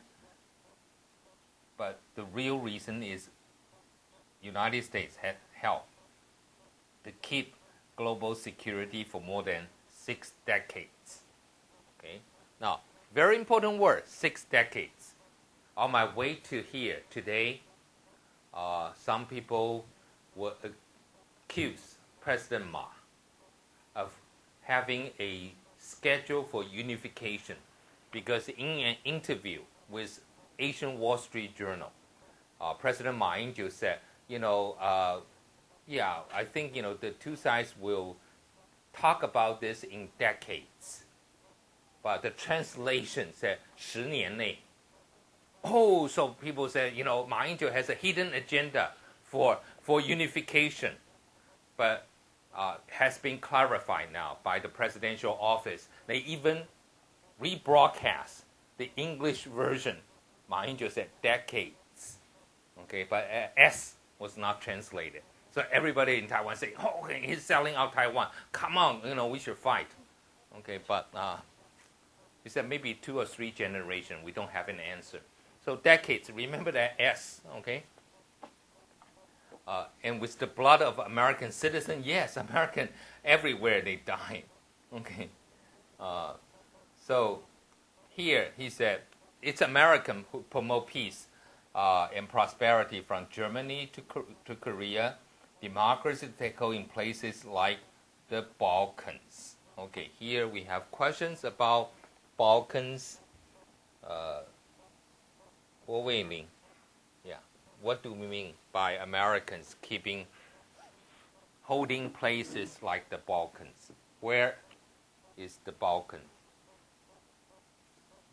but the real reason is United States had helped to keep global security for more than 6 decades. Okay, now very important word, 6 decades. On my way to here today, some people will accuse President Ma of having a schedule for unification, because in an interview with Asian Wall Street Journal, President Ma Ying-jeou said, yeah, I think the two sides will talk about this in decades, but the translation said 10年内. Oh, so people said, Ma Ying-jeou has a hidden agenda for unification, but has been clarified now by the presidential office. They even rebroadcast the English version. Ma Ying-jeou said decades, okay, but S was not translated. So everybody in Taiwan saying, oh, okay, he's selling out Taiwan. Come on, we should fight. Okay, but he said maybe 2 or 3 generations, we don't have an answer. So decades, remember that S, okay? And with the blood of American citizens, yes, American everywhere they died. Okay. So here he said, it's American who promote peace and prosperity from Germany to Korea, democracy to take hold in places like the Balkans. Okay, here we have questions about Balkans. Yeah, what do we mean by Americans holding places like the Balkans? Where is the Balkan?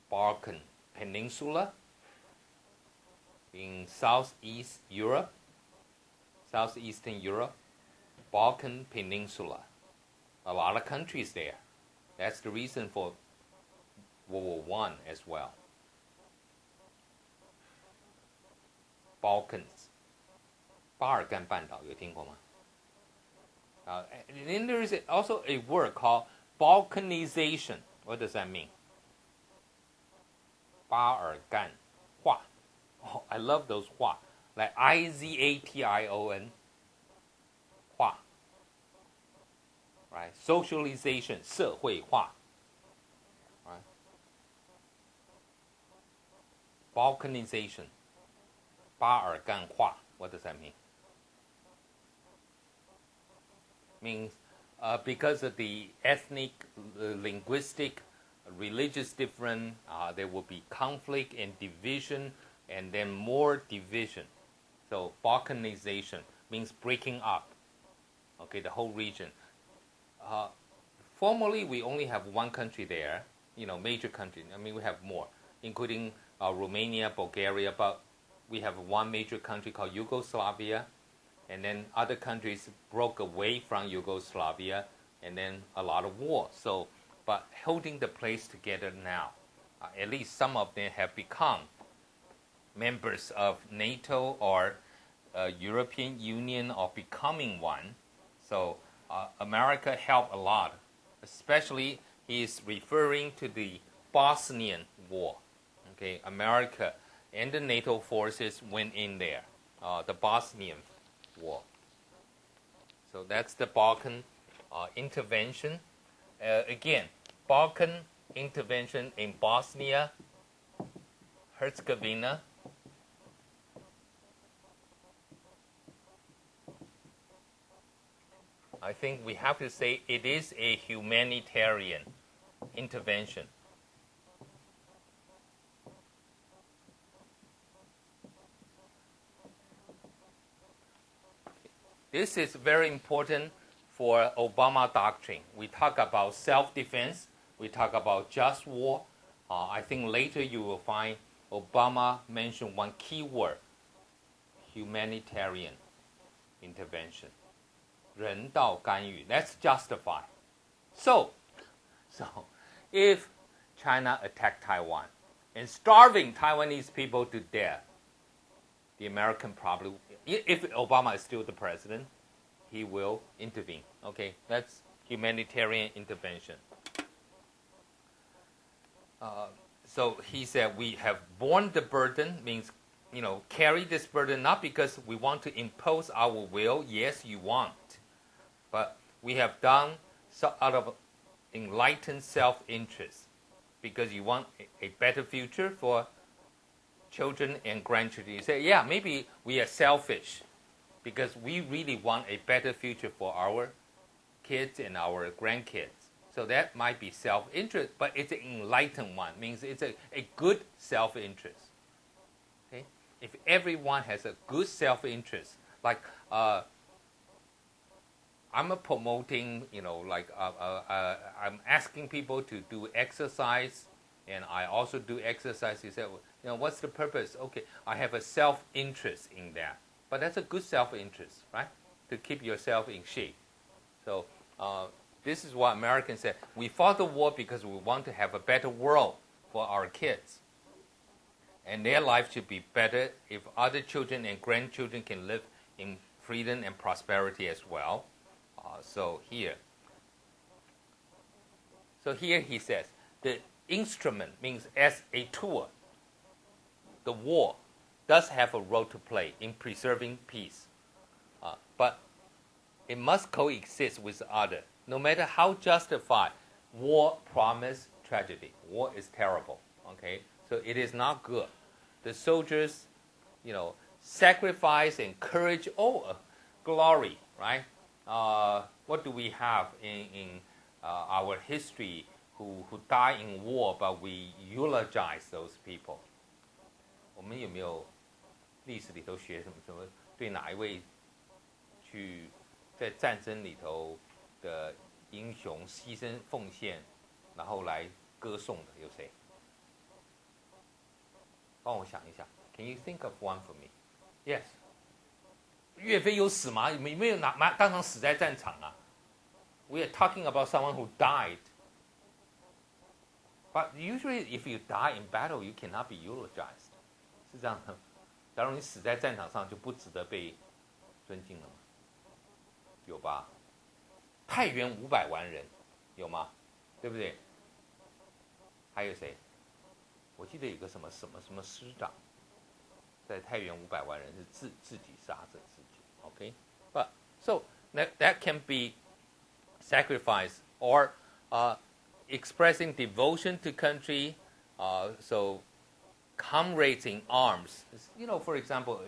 Balkan Peninsula? In Southeast Europe, Southeastern Europe, Balkan Peninsula. A lot of countries there. That's the reason for World War I as well. Balkans. 巴尔干半岛有听过吗? And then there is also a word called Balkanization. What does that mean? 巴尔干化. Oh, I love those 化. Like Ization. 化. Right? Socialization. 社会化. Right? Balkanization. 巴尔干化. What does that mean? Means because of the ethnic, linguistic, religious difference, there will be conflict and division, and then more division. So Balkanization means breaking up. Okay, the whole region. Formally, we only have one country there, major country. I mean, we have more, including Romania, Bulgaria, but we have one major country called Yugoslavia, and then other countries broke away from Yugoslavia, and then a lot of war. So, but holding the place together now, at least some of them have become members of NATO or European Union or becoming one. So America helped a lot, especially he's referring to the Bosnian War. Okay, America and the NATO forces went in there, the Bosnian War. So that's the Balkan intervention. Again, Balkan intervention in Bosnia, Herzegovina. I think we have to say it is a humanitarian intervention. this is very important for Obama doctrine. We talk about self-defense. We talk about just war. I think later you will find Obama mention one key word, humanitarian intervention. 人道干预. Let's justify. So if China attacked Taiwan and starving Taiwanese people to death, the American probably, if Obama is still the president, he will intervene. Okay, that's humanitarian intervention. So he said we have borne the burden, means, carry this burden not because we want to impose our will. Yes, you want. But we have done so out of enlightened self-interest because you want a better future for children and grandchildren. You say, yeah, maybe we are selfish because we really want a better future for our kids and our grandkids. So that might be self-interest, but it's an enlightened one. Means it's a good self-interest. Okay? If everyone has a good self-interest, like I'm promoting, I'm asking people to do exercise, and I also do exercise. You say, what's the purpose? Okay, I have a self-interest in that. But that's a good self-interest, right? To keep yourself in shape. So this is what Americans said. We fought the war because we want to have a better world for our kids. And their life should be better if other children and grandchildren can live in freedom and prosperity as well. So here he says, the instrument means as a tool, the war does have a role to play in preserving peace. But it must coexist with other. No matter how justified, war promises tragedy. War is terrible. Okay? So it is not good. The soldiers, sacrifice and courage, glory, right? What do we have in our history who die in war, but we eulogize those people? 我们有没有历史里头学什么对哪一位去在战争里头的英雄牺牲奉献，然后来歌颂的有谁？帮我想一想。Can you think of one for me? Yes. 岳飞有死吗？没有当场死在战场啊。We are talking about someone who died. But usually, if you die in battle, you cannot be eulogized. 是这样的。假如你死在战场上，就不值得被尊敬了吗？有吧？太原500万人，有吗？对不对？还有谁？我记得有个什么师长，在太原500万人是自己杀着自己。Okay, but so that can be sacrifice or expressing devotion to country. So comrades in arms. For example,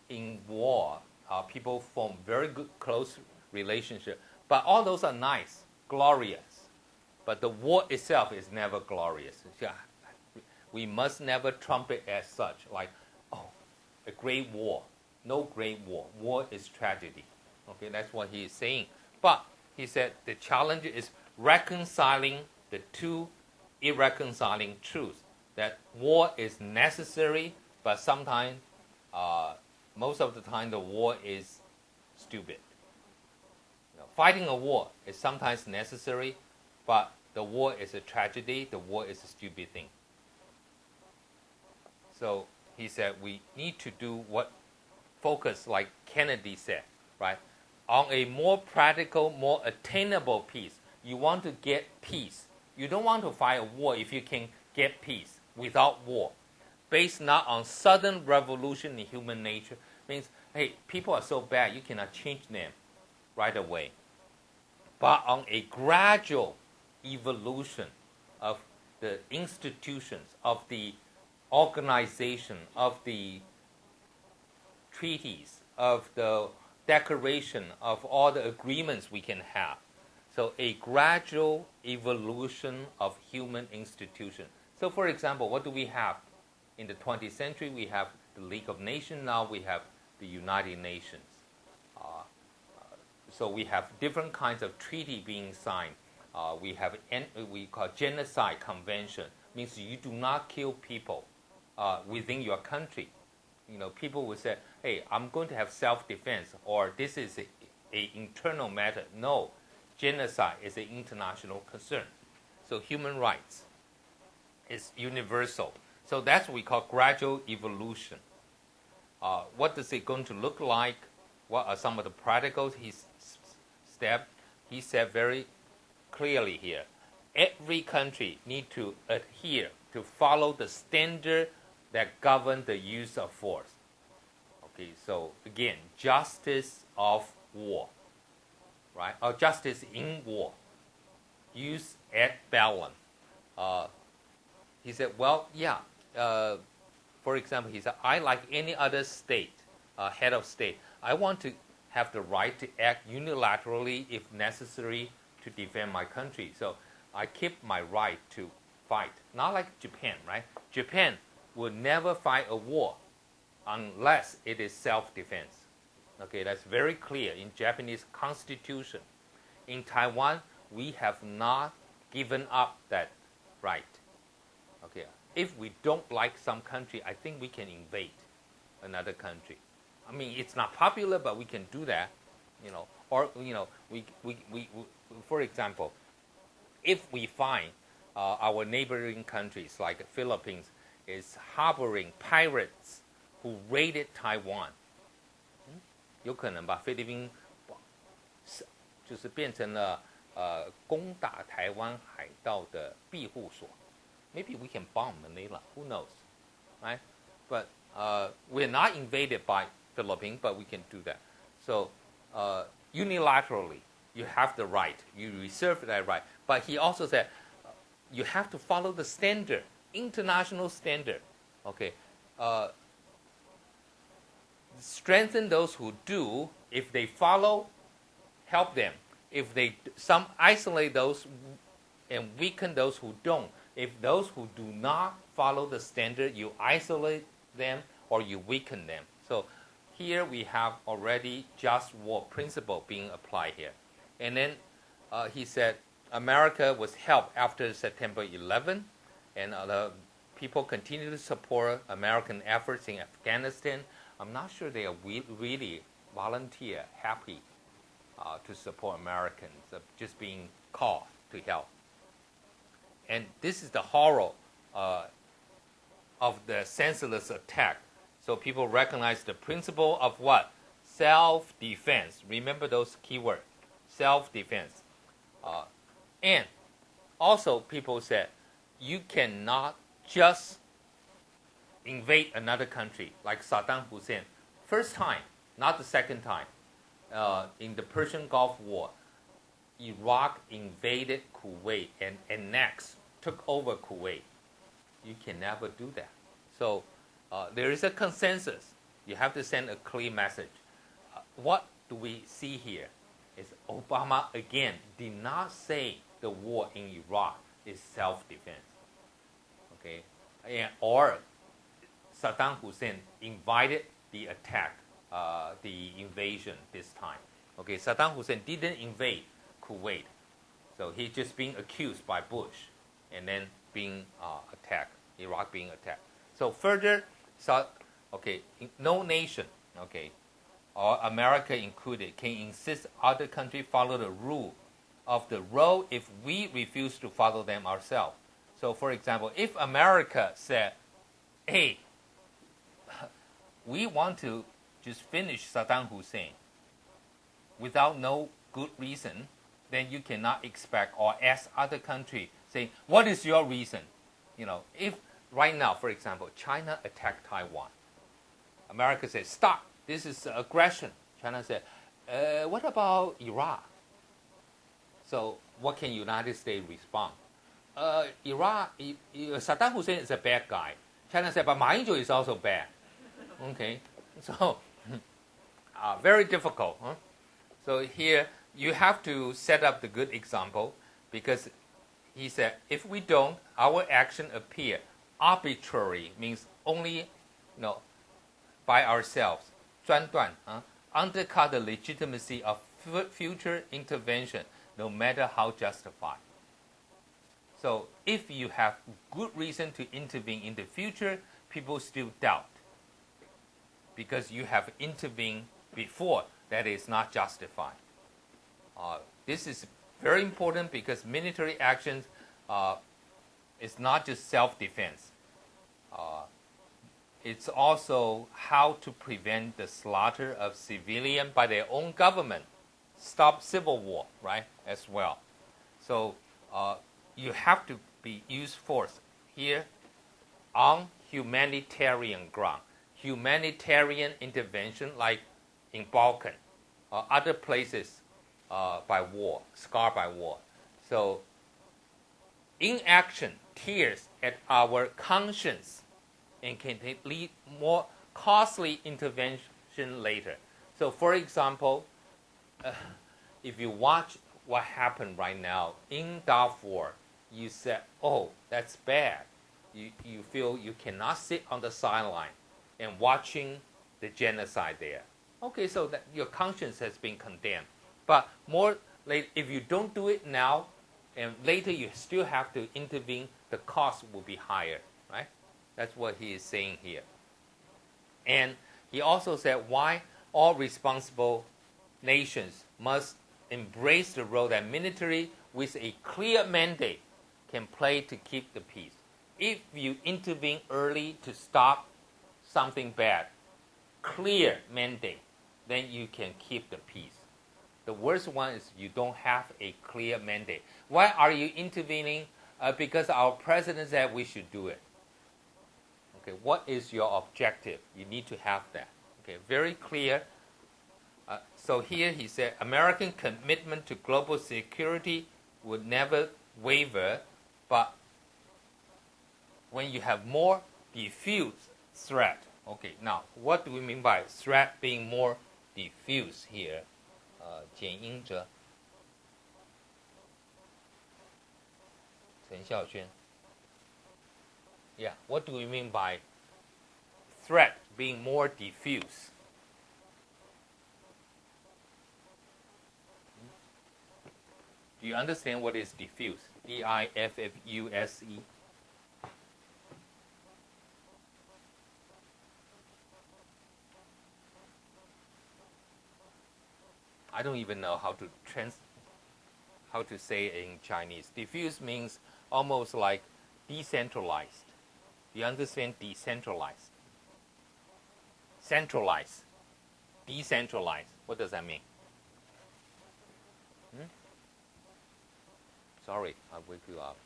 in war, people form very good, close relationship. But all those are nice, glorious. But the war itself is never glorious. We must never trump it as such, like, a great war. No great war. War is tragedy. Okay, that's what he is saying. But he said the challenge is reconciling the two irreconciling truths. That war is necessary, but sometimes, most of the time, the war is stupid. Fighting a war is sometimes necessary, but the war is a tragedy. The war is a stupid thing. So he said we need to do what focus, like Kennedy said, right, on a more practical, more attainable peace. You want to get peace. You don't want to fight a war if you can get peace without war. Based not on sudden revolution in human nature. Means, hey, people are so bad, you cannot change them right away. But on a gradual evolution of the institutions, of the organization, of the treaties, of the declaration, of all the agreements we can have. So a gradual evolution of human institutions. So for example, what do we have? In the 20th century, we have the League of Nations. Now we have the United Nations. So we have different kinds of treaty being signed. We call genocide convention. Means you do not kill people within your country. People will say, hey, I'm going to have self-defense, or this is a internal matter. No, genocide is an international concern. So human rights is universal. So that's what we call gradual evolution. What is it going to look like? What are some of the practical steps? He said very clearly here. Every country needs to adhere to follow the standard that govern the use of force. Okay, so again, justice of war, right? Or justice in war, use ad bellum. He said, well, yeah. For example, he said, I, like any other state, head of state, I want to have the right to act unilaterally if necessary to defend my country. So I keep my right to fight. Not like Japan, right? Japan will never fight a war unless it is self-defense. Okay, that's very clear in Japanese constitution. In Taiwan, we have not given up that right. Okay, if we don't like some country, I think we can invade another country. I mean, it's not popular, but we can do that. Or we for example, if we find our neighboring countries like the Philippines is harboring pirates who raided Taiwan, 有可能把菲律宾就是变成了攻打台湾海盗的庇护所。Maybe we can bomb Manila. Who knows, right? But we're not invaded by Philippines, but we can do that. So unilaterally, you have the right. You reserve that right. But he also said you have to follow the standard, international standard. Okay. Strengthen those who do. If they follow, help them. If some isolate those and weaken those who don't. If those who do not follow the standard, you isolate them or you weaken them. So here we have already just war principle being applied here. And then he said America was helped after September 11, and people continue to support American efforts in Afghanistan. I'm not sure they are really volunteer happy to support Americans, just being called to help. And this is the horror of the senseless attack. So people recognize the principle of what? Self-defense. Remember those keywords. Self-defense. And also people said, you cannot just invade another country like Saddam Hussein. First time, not the second time. In the Persian Gulf War, Iraq invaded Kuwait and annexed, took over Kuwait. You can never do that. So there is a consensus. You have to send a clear message. What do we see here? Is Obama, again, did not say the war in Iraq is self-defense. Okay? Or Saddam Hussein invited the attack, the invasion this time. Okay, Saddam Hussein didn't invade Kuwait. So he's just being accused by Bush and then being attacked, Iraq being attacked. So further, no nation, or America included, can insist other countries follow the rule of the road if we refuse to follow them ourselves. So for example, if America said, hey, we want to just finish Saddam Hussein without no good reason, then you cannot expect or ask other countries, saying, what is your reason? If right now, for example, China attacked Taiwan, America says, stop, this is aggression. China said, what about Iraq? So what can United States respond? Saddam Hussein is a bad guy. China said, but Ma Ying-jeou is also bad. Okay, so very difficult. Huh? So here you have to set up the good example, because he said, if we don't, our action appear arbitrary, means only by ourselves, 专断, undercut the legitimacy of future intervention, no matter how justified. So if you have good reason to intervene in the future, people still doubt. Because you have intervened before, that is not justified. This is very important because military actions is not just self-defense. It's also how to prevent the slaughter of civilians by their own government, stop civil war, right, as well. So you have to use force here on humanitarian ground. Humanitarian intervention like in Balkan or other places by war, scarred by war. So inaction tears at our conscience and can lead more costly intervention later. So for example, if you watch what happened right now in Darfur, you said, oh, that's bad. You feel you cannot sit on the sideline and watching the genocide there. Okay, so that your conscience has been condemned. But more late, if you don't do it now, and later you still have to intervene, the cost will be higher, right? That's what he is saying here. And he also said why all responsible nations must embrace the role that military with a clear mandate can play to keep the peace. If you intervene early to stop something bad, clear mandate, then you can keep the peace. The worst one is you don't have a clear mandate. Why are you intervening? Because our president said we should do it. Okay, what is your objective? You need to have that. Okay, very clear. So here he said, American commitment to global security would never waver, but when you have more diffuse threat. Okay, now what do we mean by threat being more diffuse here? 简英哲、陈孝轩. Yeah, what do we mean by threat being more diffuse? Do you understand what is diffuse? D-I-F-F-U-S-E. I don't even know how to say it in Chinese. Diffuse means almost like decentralized. Do you understand decentralized? Centralized. Decentralized. What does that mean? Sorry, I'll wake you up.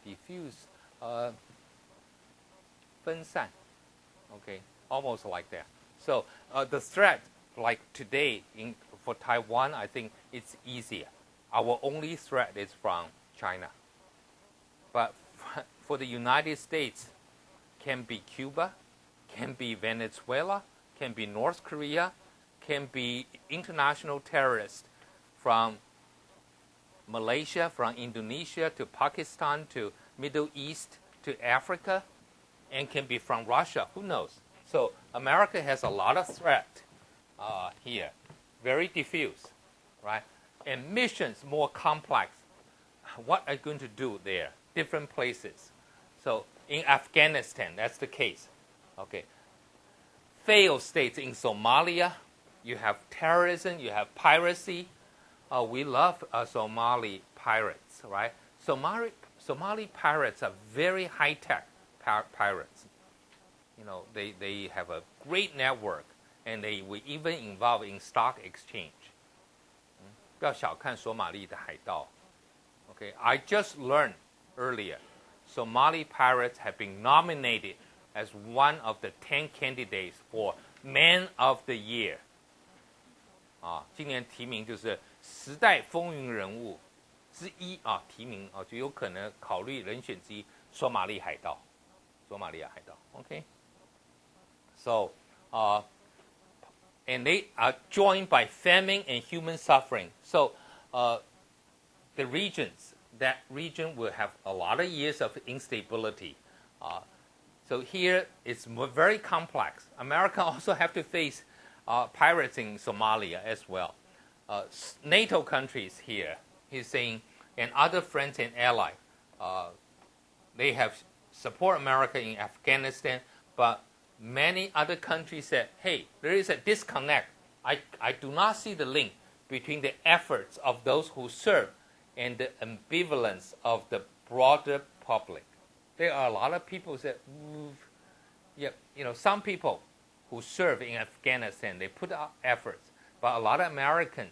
Diffuse. 分散, okay, almost like that. So the threat, like today for Taiwan, I think it's easier. Our only threat is from China. But for the United States, can be Cuba, can be Venezuela, can be North Korea, can be international terrorists from Malaysia, from Indonesia to Pakistan to Middle East to Africa, and can be from Russia. Who knows? So America has a lot of threat here, very diffuse, right? And missions more complex. What are you going to do there? Different places. So in Afghanistan, that's the case. Okay. Failed states in Somalia, you have terrorism, you have piracy. We love Somali pirates, right? Somali pirates are very high-tech pirates. You know, they have a great network, and they were even involved in stock exchange. 不要小看索马利的海盗. Okay, I just learned earlier, Somali pirates have been nominated as one of the 10 candidates for Man of the Year. 今年提名就是时代风云人物之一提名就有可能考虑人选之一，索马利海盗。索马利亚海盗 Okay. So, and they are joined by famine and human suffering. So, the region will have a lot of years of instability. So here it's very complex. America also have to face pirates in Somalia as well. NATO countries here, he's saying, and other friends and allies, they have support America in Afghanistan, but many other countries said, hey, there is a disconnect. I do not see the link between the efforts of those who serve and the ambivalence of the broader public. There are a lot of people that, some people who serve in Afghanistan, they put out efforts, but a lot of American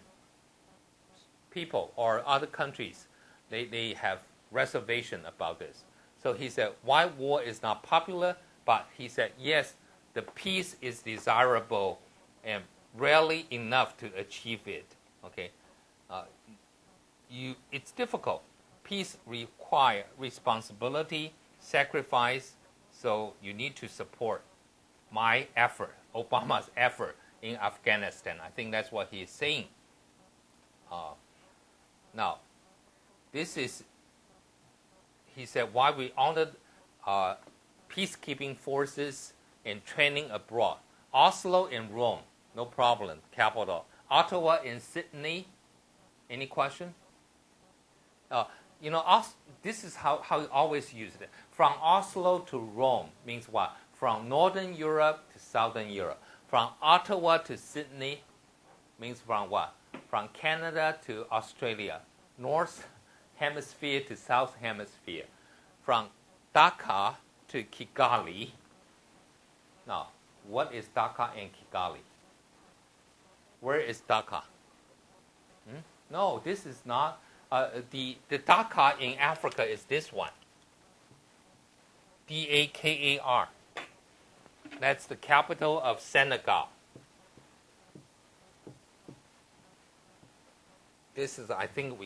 people or other countries, they have reservation about this. So he said, why war is not popular? But he said, yes, the peace is desirable and rarely enough to achieve it. Okay, it's difficult. Peace requires responsibility, sacrifice. So you need to support my effort, Obama's effort in Afghanistan. I think that's what he is saying. Now, this is, he said, why we honored peacekeeping forces and training abroad. Oslo and Rome, no problem, capital. Ottawa and Sydney, any question? This is how you always use it. From Oslo to Rome means what? From Northern Europe to Southern Europe. From Ottawa to Sydney means from what? From Canada to Australia. North Hemisphere to South Hemisphere. From Dhaka to Kigali. Now, what is Dhaka and Kigali? Where is Dhaka? No, this is not. The Dhaka in Africa is this one. Dakar. That's the capital of Senegal. This is, I think,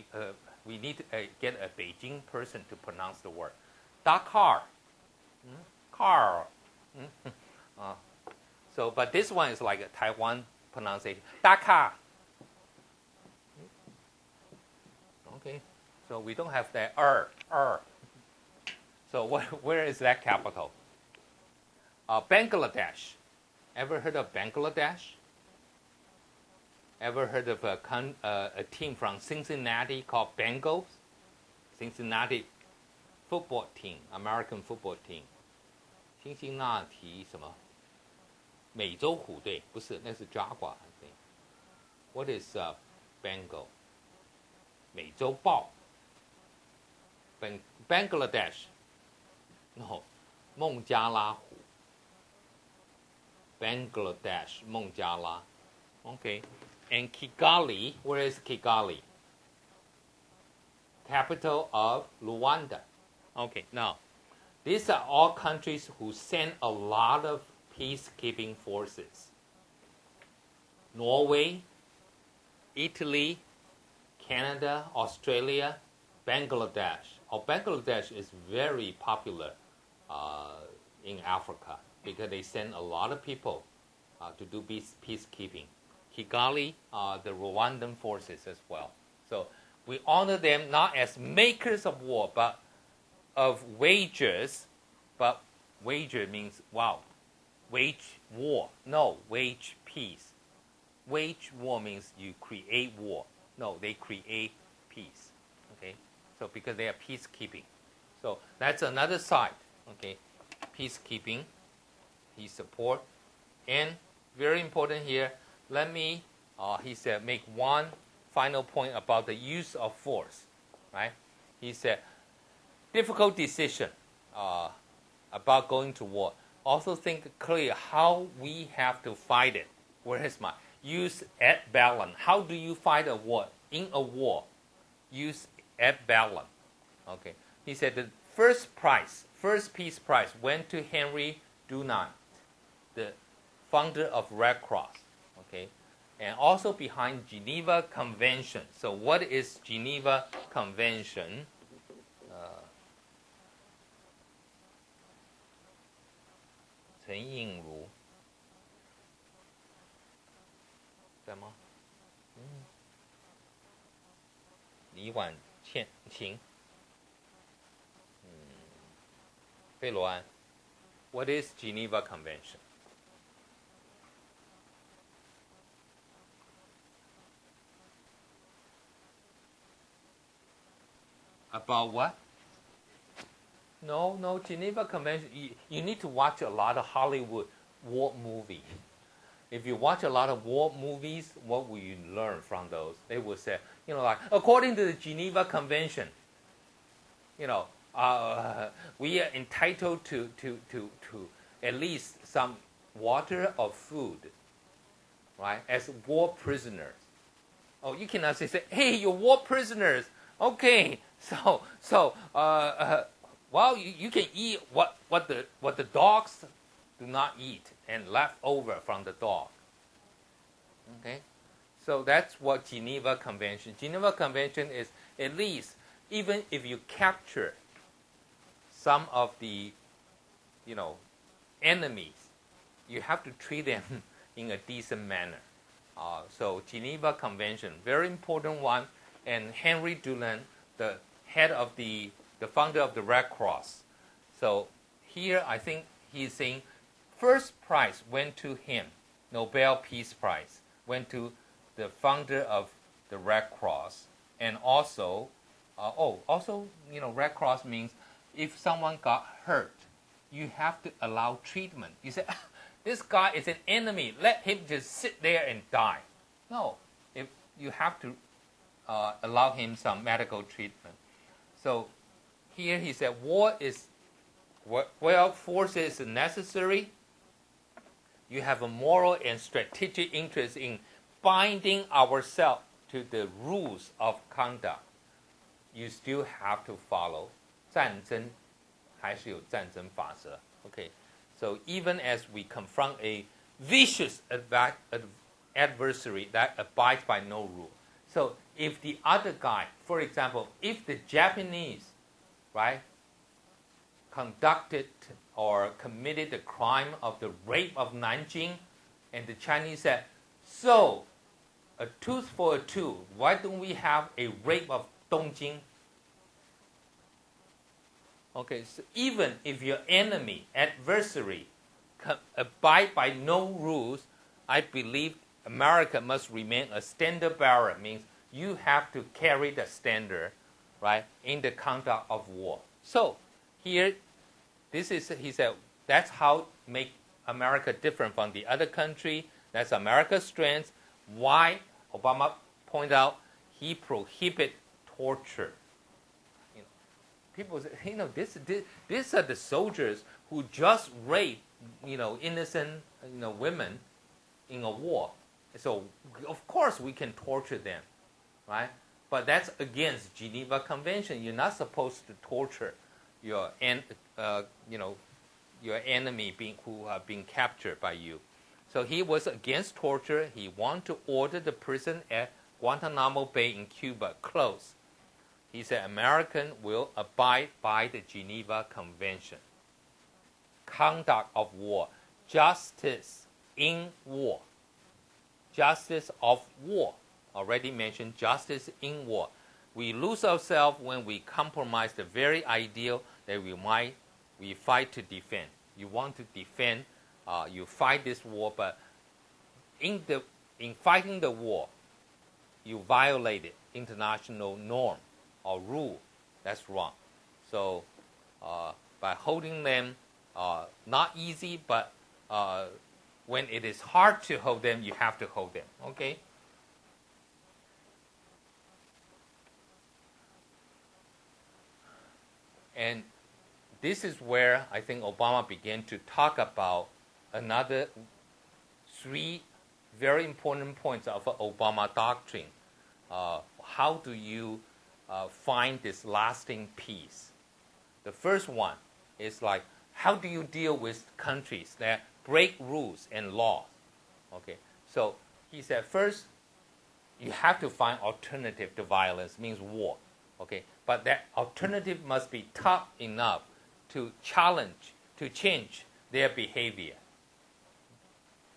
we need to get a Beijing person to pronounce the word. Dakar. Car. But this one is like a Taiwan pronunciation. Dhaka. Okay, so we don't have that So where is that capital? Bangladesh. Ever heard of Bangladesh? Ever heard of a team from Cincinnati called Bengals? Cincinnati football team, American football team. 辛辛那提什么？美洲虎队不是，那是 Jaguar I think. What is Bengal? 美洲豹。Bangladesh. No, 孟加拉虎。Bangladesh, 孟加拉。Okay. And Kigali, where is Kigali? Capital of Rwanda. Okay, now, these are all countries who send a lot of peacekeeping forces. Norway, Italy, Canada, Australia, Bangladesh. Bangladesh is very popular in Africa because they send a lot of people to do peacekeeping. Kigali, the Rwandan forces as well. So we honor them not as makers of war, but of wagers. But wager means, wow, wage war. No, wage peace. Wage war means you create war. No, they create peace. Okay, so because they are peacekeeping. So that's another side. Okay, peacekeeping, he support. And very important here, let me, he said, make one final point about the use of force. Right? He said, difficult decision about going to war. Also think clear how we have to fight it. Where is my use at bellum? How do you fight a war? In a war, use at bellum. Okay. He said the first peace prize went to Henry Dunant, the founder of Red Cross. Okay. And also behind Geneva Convention. So what is Geneva Convention? 陈映如在吗？李婉晴，贝罗安， What is Geneva Convention? About what? No, Geneva Convention. You need to watch a lot of Hollywood war movies. If you watch a lot of war movies, what will you learn from those? They will say, like, according to the Geneva Convention, we are entitled to at least some water or food, right, as war prisoners. Oh, you cannot say, hey, you're war prisoners. Okay, well, you can eat what the dogs do not eat and left over from the dog. Okay, so that's what Geneva Convention. Geneva Convention is at least, even if you capture some of the, enemies, you have to treat them in a decent manner. So Geneva Convention, very important one. And Henry Dunant, the head of the founder of the Red Cross. So here I think he's saying first prize went to him. Nobel Peace Prize went to the founder of the Red Cross. And also, Red Cross means if someone got hurt, you have to allow treatment. You say, this guy is an enemy. Let him just sit there and die. No, if you have to allow him some medical treatment. So here he said, force is necessary. You have a moral and strategic interest in binding ourselves to the rules of conduct. You still have to follow 战争还是有战争法则. Okay, so even as we confront a vicious adversary that abides by no rule. So if the other guy, for example, if the Japanese, right, conducted or committed the crime of the rape of Nanjing, and the Chinese said, so, a tooth for a tooth, why don't we have a rape of Dongjing? Okay, so even if your enemy, adversary, abide by no rules, I believe America must remain a standard bearer. Means you have to carry the standard, right, in the conduct of war. So here, he said, that's how make America different from the other country. That's America's strength. Why Obama point out he prohibit torture. People say, these are the soldiers who just raped, innocent, women in a war. So of course we can torture them, right? But that's against Geneva Convention. You're not supposed to torture your enemy who have been captured by you. So he was against torture. He wanted to order the prison at Guantanamo Bay in Cuba closed. He said American will abide by the Geneva Convention. Conduct of war. Justice in war. Justice of war. Already mentioned justice in war. We lose ourselves when we compromise the very ideal that we fight to defend. You want to defend, you fight this war, but in fighting the war, you violated international norm or rule. That's wrong. So by holding them, not easy, but when it is hard to hold them, you have to hold them. Okay? And this is where I think Obama began to talk about another 3 very important points of Obama doctrine. How do you find this lasting peace? The first one is like, how do you deal with countries that break rules and law? Okay, so he said first, you have to find alternative to violence, means war. Okay, but that alternative must be tough enough to challenge, to change their behavior.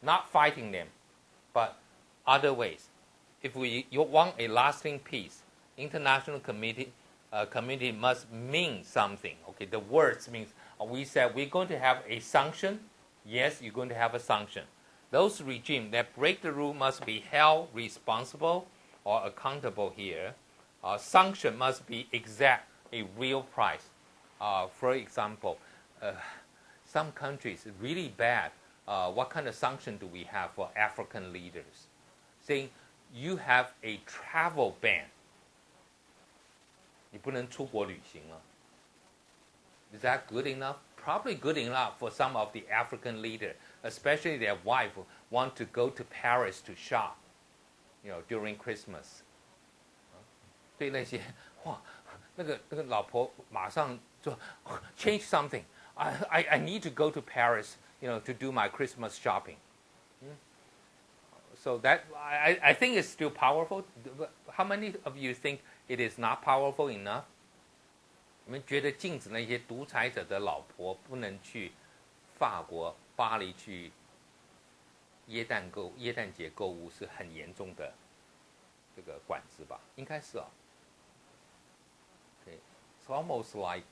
Not fighting them, but other ways. If you want a lasting peace, international community must mean something. Okay, the words means we said we're going to have a sanction. Yes, you're going to have a sanction. Those regimes that break the rule must be held responsible or accountable here. Sanction must be exact, a real price. For example, some countries really bad. What kind of sanction do we have for African leaders? Saying you have a travel ban. 你不能出国旅行了。Is that good enough? Probably good enough for some of the African leaders, especially their wife who want to go to Paris to shop, during Christmas. 对那些哇，那个老婆马上就 change something. I need to go to Paris, to do my Christmas shopping. So that I think it's still powerful. How many of you think it is not powerful enough? 你们觉得禁止那些独裁者的老婆不能去法国巴黎去耶诞节购物是很严重的这个管制吧？应该是啊。Okay. It's almost like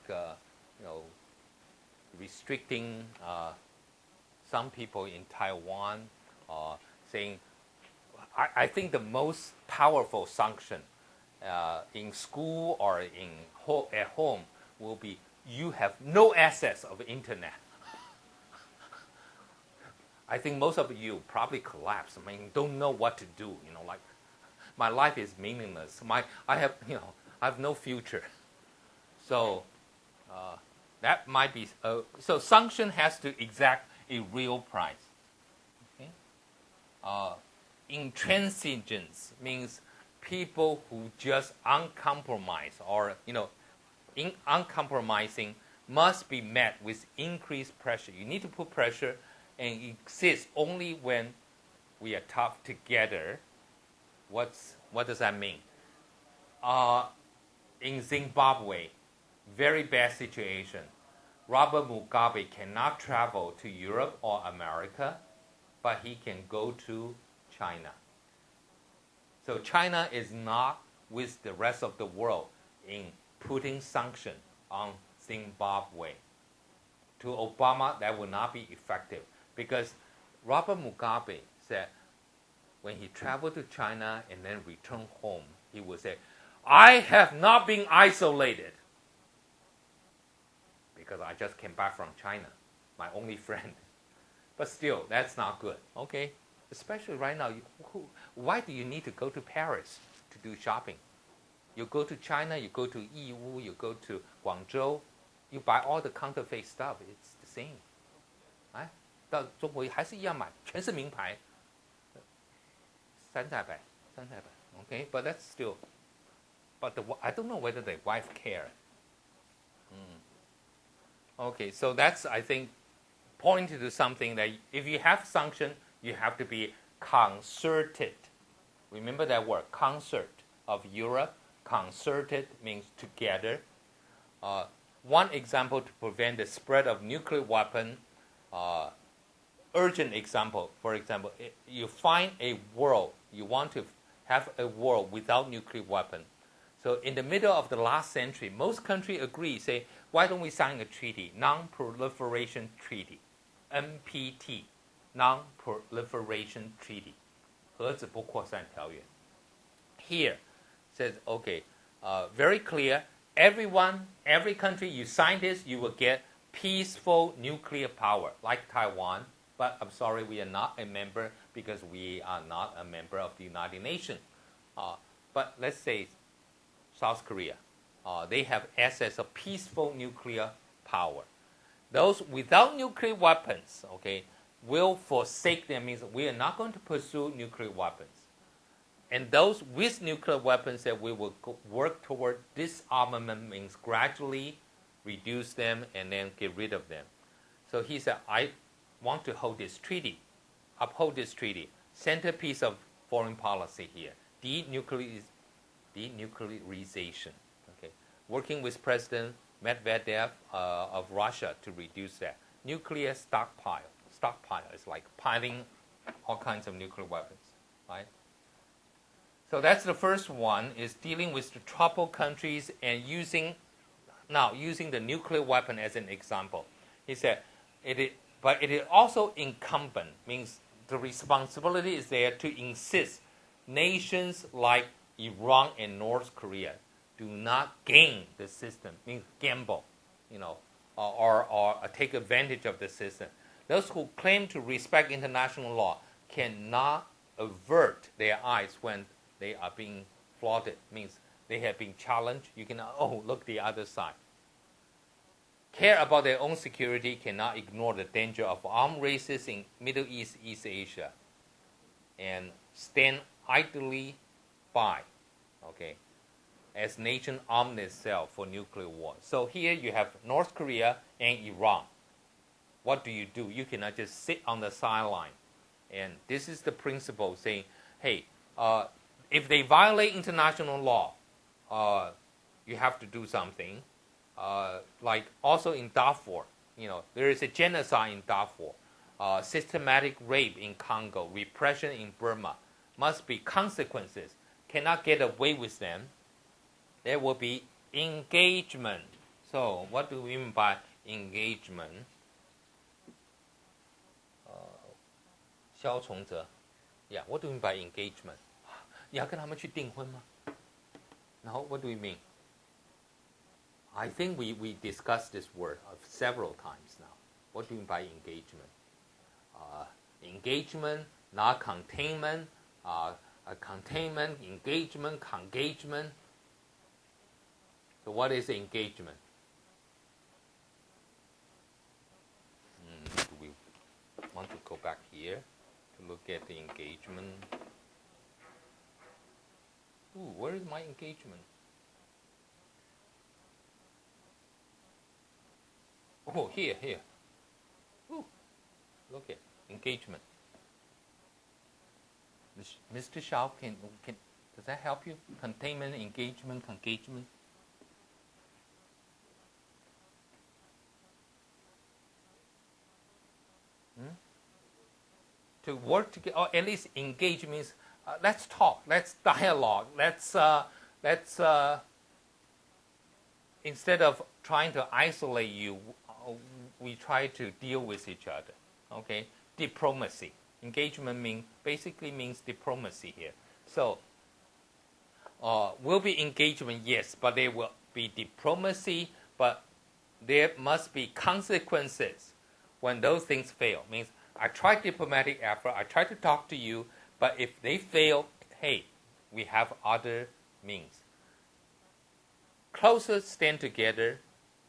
restricting some people in Taiwan, saying, I think the most powerful sanction in school or at home will be you have no access of internet. I think most of you probably collapse. I mean, don't know what to do. Like my life is meaningless. I have no future. So that might be. So sanction has to exact a real price. Okay. Intransigence means people who just uncompromise or uncompromising must be met with increased pressure. You need to put pressure and exist only when we are tough together. What does that mean? In Zimbabwe, very bad situation. Robert Mugabe cannot travel to Europe or America, but he can go to China. So China is not with the rest of the world in putting sanctions on Zimbabwe. To Obama, that will not be effective because Robert Mugabe said when he traveled to China and then returned home, he would say, I have not been isolated because I just came back from China, my only friend. But still, that's not good, okay? Especially right now, why do you need to go to Paris to do shopping? You go to China, you go to Yiwu, you go to Guangzhou, you buy all the counterfeit stuff. It's the same. 到中国还是一样买，全是名牌，山寨版。Okay, but that's still. But I don't know whether the wife cared. Okay, so that's, I think, pointing to something that if you have sanction, you have to be concerted. Remember that word, concert of Europe. Concerted means together. One example to prevent the spread of nuclear weapon, urgent example, for example, you find a world, you want to have a world without nuclear weapon. So in the middle of the last century, most countries agree, say, why don't we sign a treaty, Non-Proliferation Treaty, NPT, Non-Proliferation Treaty, 核子不扩散条约. Here, says, okay, very clear, every country you sign this, you will get peaceful nuclear power, like Taiwan. But I'm sorry, we are not a member because we are not a member of the United Nations. But let's say South Korea, they have access of peaceful nuclear power. Those without nuclear weapons, okay, will forsake them, means we are not going to pursue nuclear weapons. And those with nuclear weapons that we will work toward disarmament means gradually reduce them and then get rid of them. So he said, I want to hold this treaty, uphold this treaty. Centerpiece of foreign policy here, denuclearization. Okay, working with President Medvedev of Russia to reduce that. Nuclear stockpile. Stockpile is like piling all kinds of nuclear weapons, right? So that's the first one, is dealing with the troubled countries and using the nuclear weapon as an example. He said, but it is also incumbent, means the responsibility is there to insist nations like Iran and North Korea do not game the system, means gamble, or take advantage of the system. Those who claim to respect international law cannot avert their eyes when they are being flaunted, means they have been challenged. You cannot, look the other side. Care about their own security, cannot ignore the danger of armed races in Middle East, East Asia, and stand idly by, as nation armed itself for nuclear war. So here you have North Korea and Iran. What do? You cannot just sit on the sideline. And this is the principle saying, hey, if they violate international law, you have to do something. Like also in Darfur, there is a genocide in Darfur, systematic rape in Congo, repression in Burma. Must be consequences. Cannot get away with them. There will be engagement. So what do we mean by engagement? 消从者 Yeah, what do we mean by engagement? 你要跟他们去订婚吗? No, what do we mean? I think we discussed this word several times now. What do you mean by engagement? Engagement, not containment, containment, engagement, congagement. So what is engagement? Do we want to go back here to look at the engagement? Ooh, where is my engagement? Oh, here. Ooh, look at engagement. Mr. Shao, does that help you? Containment, engagement, congagement. To work together, or at least engage means let's talk, let's dialogue, let's instead of trying to isolate you, we try to deal with each other. Okay, diplomacy. Engagement basically means diplomacy here. So, will be engagement, yes, but there will be diplomacy, but there must be consequences when those things fail. Means I tried diplomatic effort, I tried to talk to you, but if they fail, hey, we have other means. Closer stand together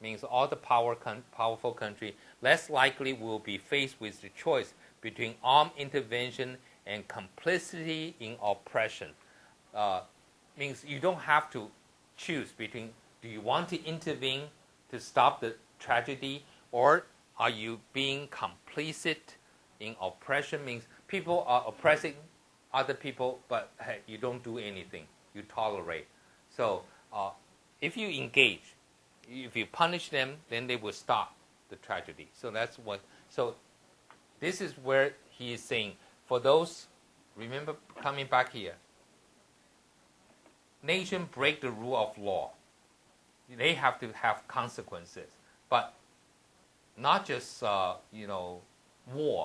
means all the powerful country less likely will be faced with the choice between armed intervention and complicity in oppression. Means you don't have to choose between, do you want to intervene to stop the tragedy, or are you being complicit in oppression? Means people are oppressing other people, but hey, you don't do anything. You tolerate. So if you engage, if you punish them, then they will stop the tragedy. So that's what. So this is where he is saying, for those, remember coming back here, nation break the rule of law. They have to have consequences, but not just war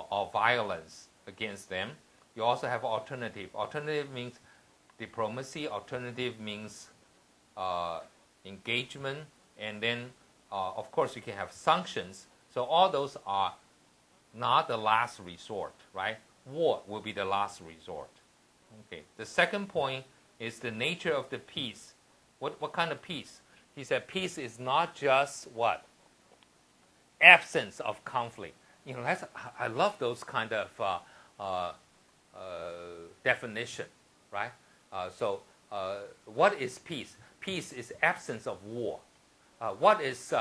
or violence against them. You also have alternative. Alternative means diplomacy. Alternative means engagement, and then of course you can have sanctions. So all those are not the last resort, right? War will be the last resort. Okay. The second point is the nature of the peace. What kind of peace? He said peace is not just what? Absence of conflict. I love those kind of definition, right? So what is peace? Peace is absence of war. What is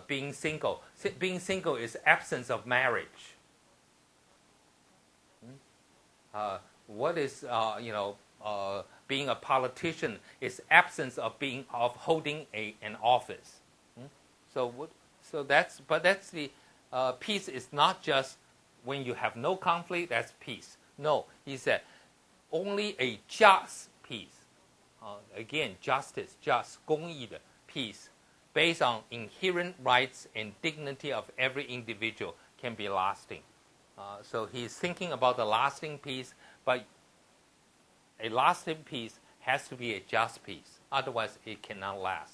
being single? Being single is absence of marriage. What is being a politician is absence of holding an office. So that's the peace is not just when you have no conflict. That's peace. No, he said only a just peace. Again, justice, just 公义的 peace based on inherent rights and dignity of every individual can be lasting. So he's thinking about the lasting peace, but a lasting peace has to be a just peace. Otherwise, it cannot last.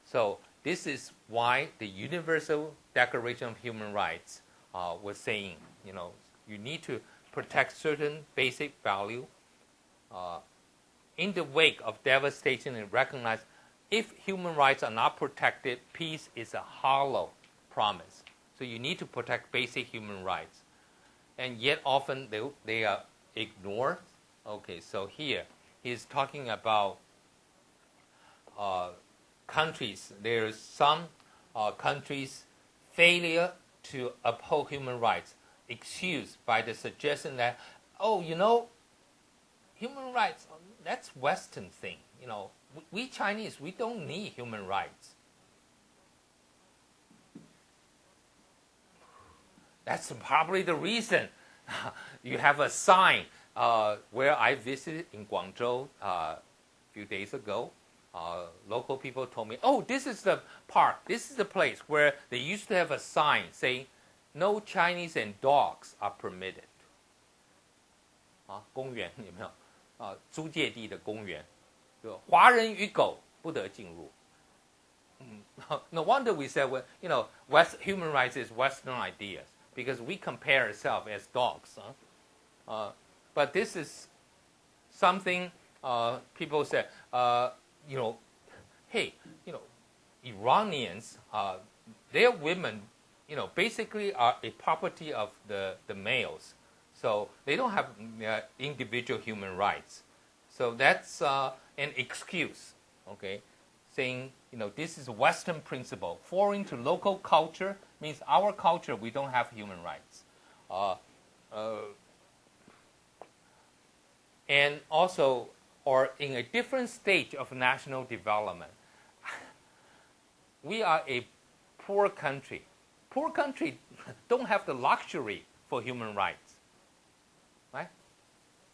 So this is why the Universal Declaration of Human Rights was saying, you need to protect certain basic value in the wake of devastation, and recognize if human rights are not protected, peace is a hollow promise. So you need to protect basic human rights. And yet often they are ignored. Okay, so here he's talking about countries. There's some countries' failure to uphold human rights excused by the suggestion that, human rights, that's Western thing. We Chinese, we don't need human rights. That's probably the reason you have a sign where I visited in Guangzhou a few days ago. Local people told me, this is the park, this is the place where they used to have a sign saying, no Chinese and dogs are permitted. 公园有没有？租界地的公园，华人与狗不得进入。No wonder we said, human rights is Western ideas, because we compare ourselves as dogs. But this is something people say, hey, Iranians, their women, basically are a property of the males. So they don't have individual human rights. So that's an excuse, okay? Saying, this is a Western principle. Foreign to local culture means our culture, we don't have human rights. And also, or in a different stage of national development, we are a poor country. Poor country don't have the luxury for human rights, right?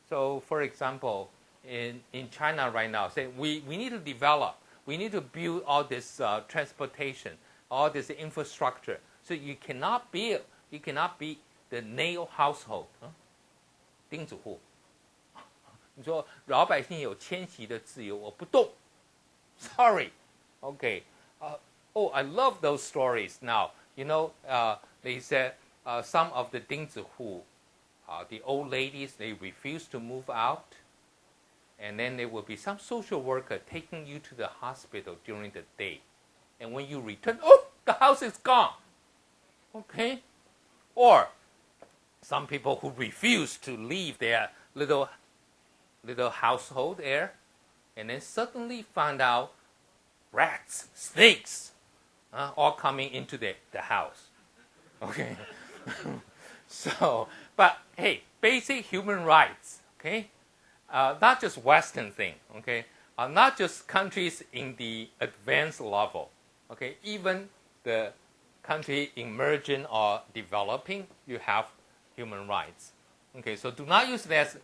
So, for example, in China right now, say we need to develop, we need to build all this transportation, all this infrastructure. So you cannot be the nail household, 钉子户。你说老百姓有迁徙的自由，我不动。Sorry, okay. I love those stories. Now, they said some of the 钉子户, the old ladies, they refuse to move out. And then there will be some social worker taking you to the hospital during the day. And when you return, the house is gone. Okay? Or some people who refuse to leave their little household there, and then suddenly find out rats, snakes, all coming into the house. Okay? So, but hey, basic human rights, okay? Not just Western thing, okay? Not just countries in the advanced level, okay? Even the country emerging or developing, you have human rights. Okay, so do not use that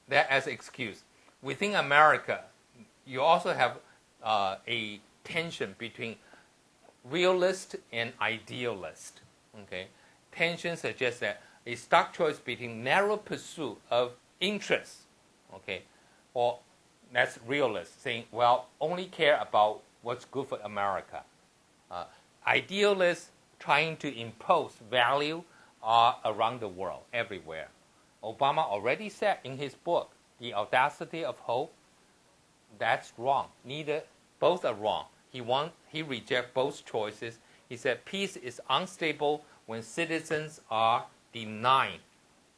as excuse. Within America, you also have a tension between realist and idealist. Okay, tension suggests that a stark choice between narrow pursuit of interests, okay, or that's realist, saying, well, only care about what's good for America. Idealists trying to impose value around the world, everywhere. Obama already said in his book, The Audacity of Hope, that's wrong. Both are wrong. He rejects both choices. He said peace is unstable when citizens are denied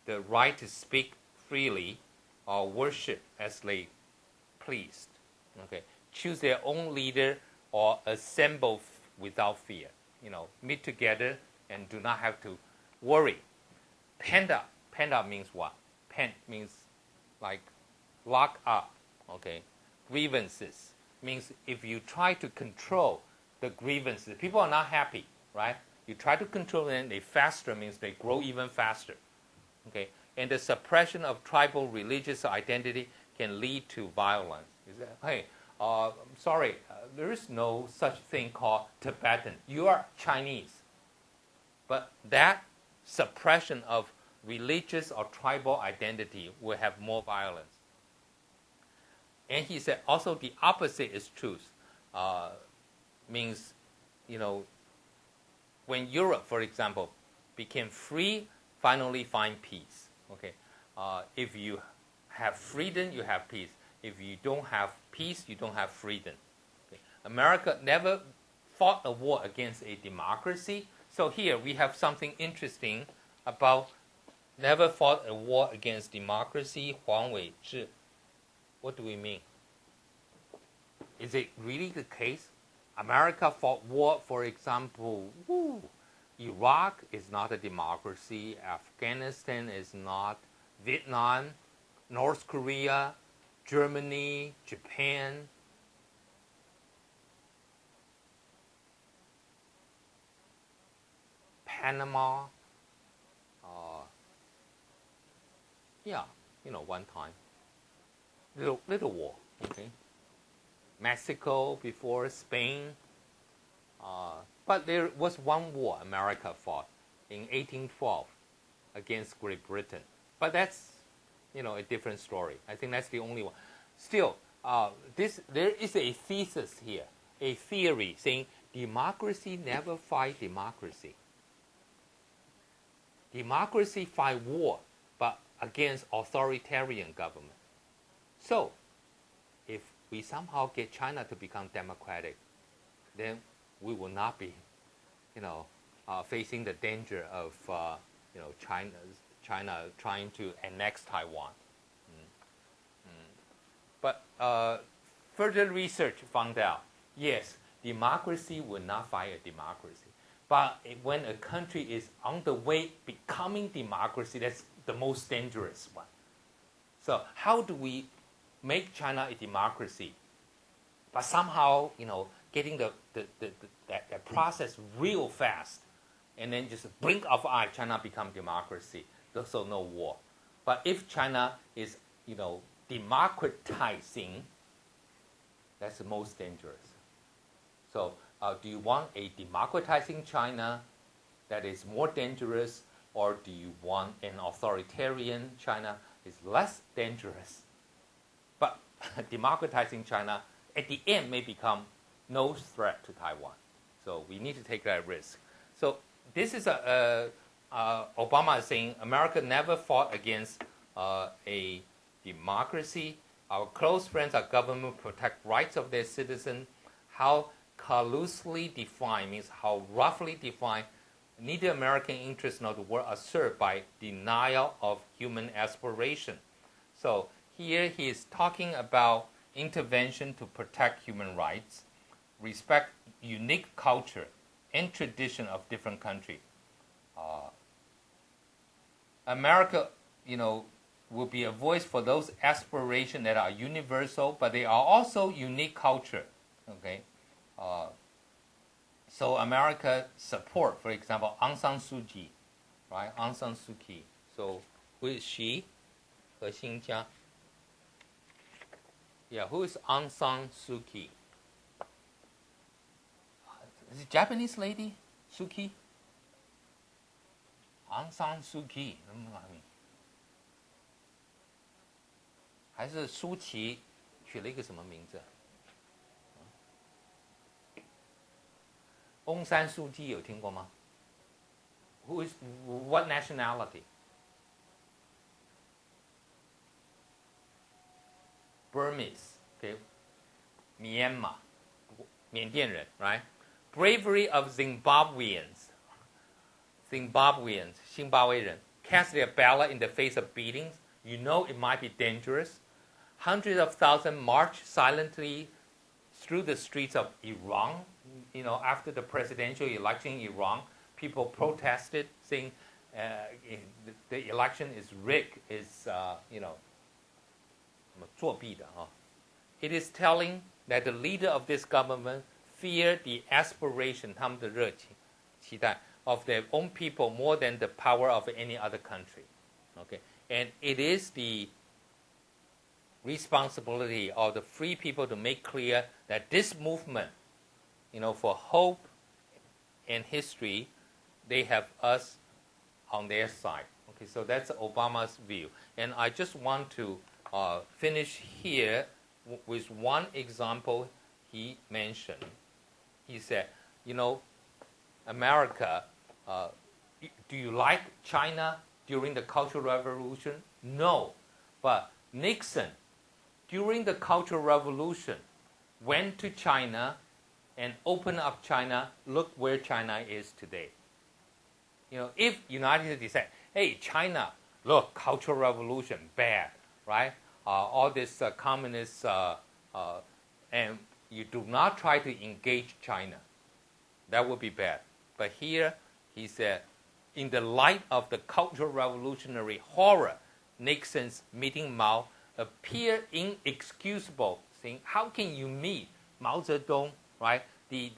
the right to speak freely or worship as they pleased. Okay, choose their own leader or assemble without fear. Meet together and do not have to worry. Pent up means what? Pent means like lock up. Okay, grievances means if you try to control the grievances, people are not happy, right? You try to control them, they faster means they grow even faster. Okay, and the suppression of tribal religious identity can lead to violence. You say, hey, sorry, there is no such thing called Tibetan. You are Chinese. But that suppression of religious or tribal identity will have more violence. And he said also the opposite is true. Means, when Europe, for example, became free, finally find peace. Okay, if you have freedom, you have peace. If you don't have peace, you don't have freedom. Okay. America never fought a war against a democracy. So here we have something interesting about never fought a war against democracy, 黄伟志. What do we mean? Is it really the case? America fought war, for example, Iraq is not a democracy, Afghanistan is not, Vietnam, North Korea, Germany, Japan. Panama, one time. Little war, okay. Mexico before Spain. But there was one war America fought in 1812 against Great Britain. But that's, a different story. I think that's the only one. Still, there is a thesis here, a theory saying democracy never fight democracy. Democracy fight war, but against authoritarian government. So, if we somehow get China to become democratic, then we will not be, facing the danger of, China trying to annex Taiwan. But further research found out, yes, democracy will not fight a democracy. But when a country is on the way becoming democracy, that's the most dangerous one. So how do we make China a democracy, but somehow, getting the process real fast, and then just blink of eye, China become democracy. So no war. But if China is, democratizing, that's the most dangerous. So do you want a democratizing China that is more dangerous, or do you want an authoritarian China is less dangerous? But democratizing China at the end may become no threat to Taiwan. So we need to take that risk. So this is Obama is saying America never fought against a democracy. Our close friends, our government protect rights of their citizens. How loosely defined means how roughly defined. Neither American interests nor the world are served by denial of human aspiration. So here he is talking about intervention to protect human rights, respect unique culture and tradition of different countries. America, will be a voice for those aspirations that are universal, but they are also unique culture. Okay. So America support, for example, Aung San Suu Kyi, right? Aung San Suu Kyi. So who is she? 何新家. Yeah, who is Aung San Suu Kyi? Is it Japanese lady? Suu Kyi? Aung San Suu Kyi. 还是舒淇取了一个什么名字？翁山书记有听过吗？ Who is what nationality? Burmese, okay, Myanmar, 缅甸人 right? Bravery of Zimbabweans, 津巴威人 cast their ballot in the face of beatings. You know it might be dangerous. Hundreds of thousands marched silently through the streets of Iran. After the presidential election in Iran, people protested, saying the election is rigged, is, 作弊的. It is telling that the leader of this government fear the aspiration, 他们的热情, 期待 of their own people more than the power of any other country. Okay, and it is the responsibility of the free people to make clear that this movement, for hope and history, they have us on their side. Okay, so that's Obama's view. And I just want to finish here with one example he mentioned. He said, America, do you like China during the Cultural Revolution? No. But Nixon, during the Cultural Revolution, went to China and opened up China. Look where China is today. If United States said, hey, China, look, Cultural Revolution, bad, right? All this communist, and you do not try to engage China. That would be bad. But here, he said, in the light of the Cultural Revolutionary horror, Nixon's meeting Mao appeared inexcusable, saying, how can you meet Mao Zedong, right? The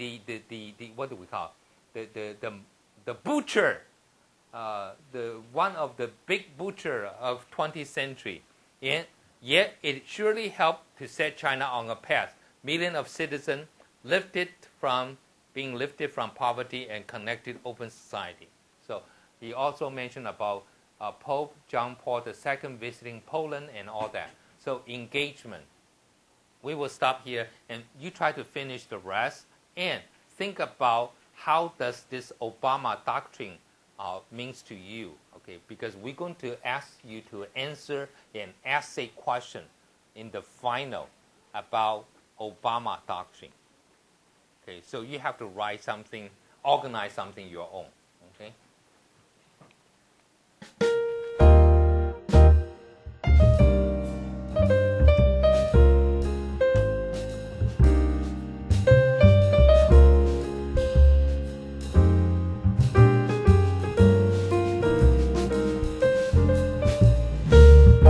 what do we call it? The butcher, the one of the big butcher of 20th century. And yet it surely helped to set China on a path. Millions of citizens being lifted from poverty and connected open society. So he also mentioned about Pope John Paul II visiting Poland and all that. So engagement. We will stop here, and you try to finish the rest and think about how does this Obama doctrine means to you. Okay, because we're going to ask you to answer an essay question in the final about Obama doctrine. Okay, so you have to write something, organize something your own. Okay.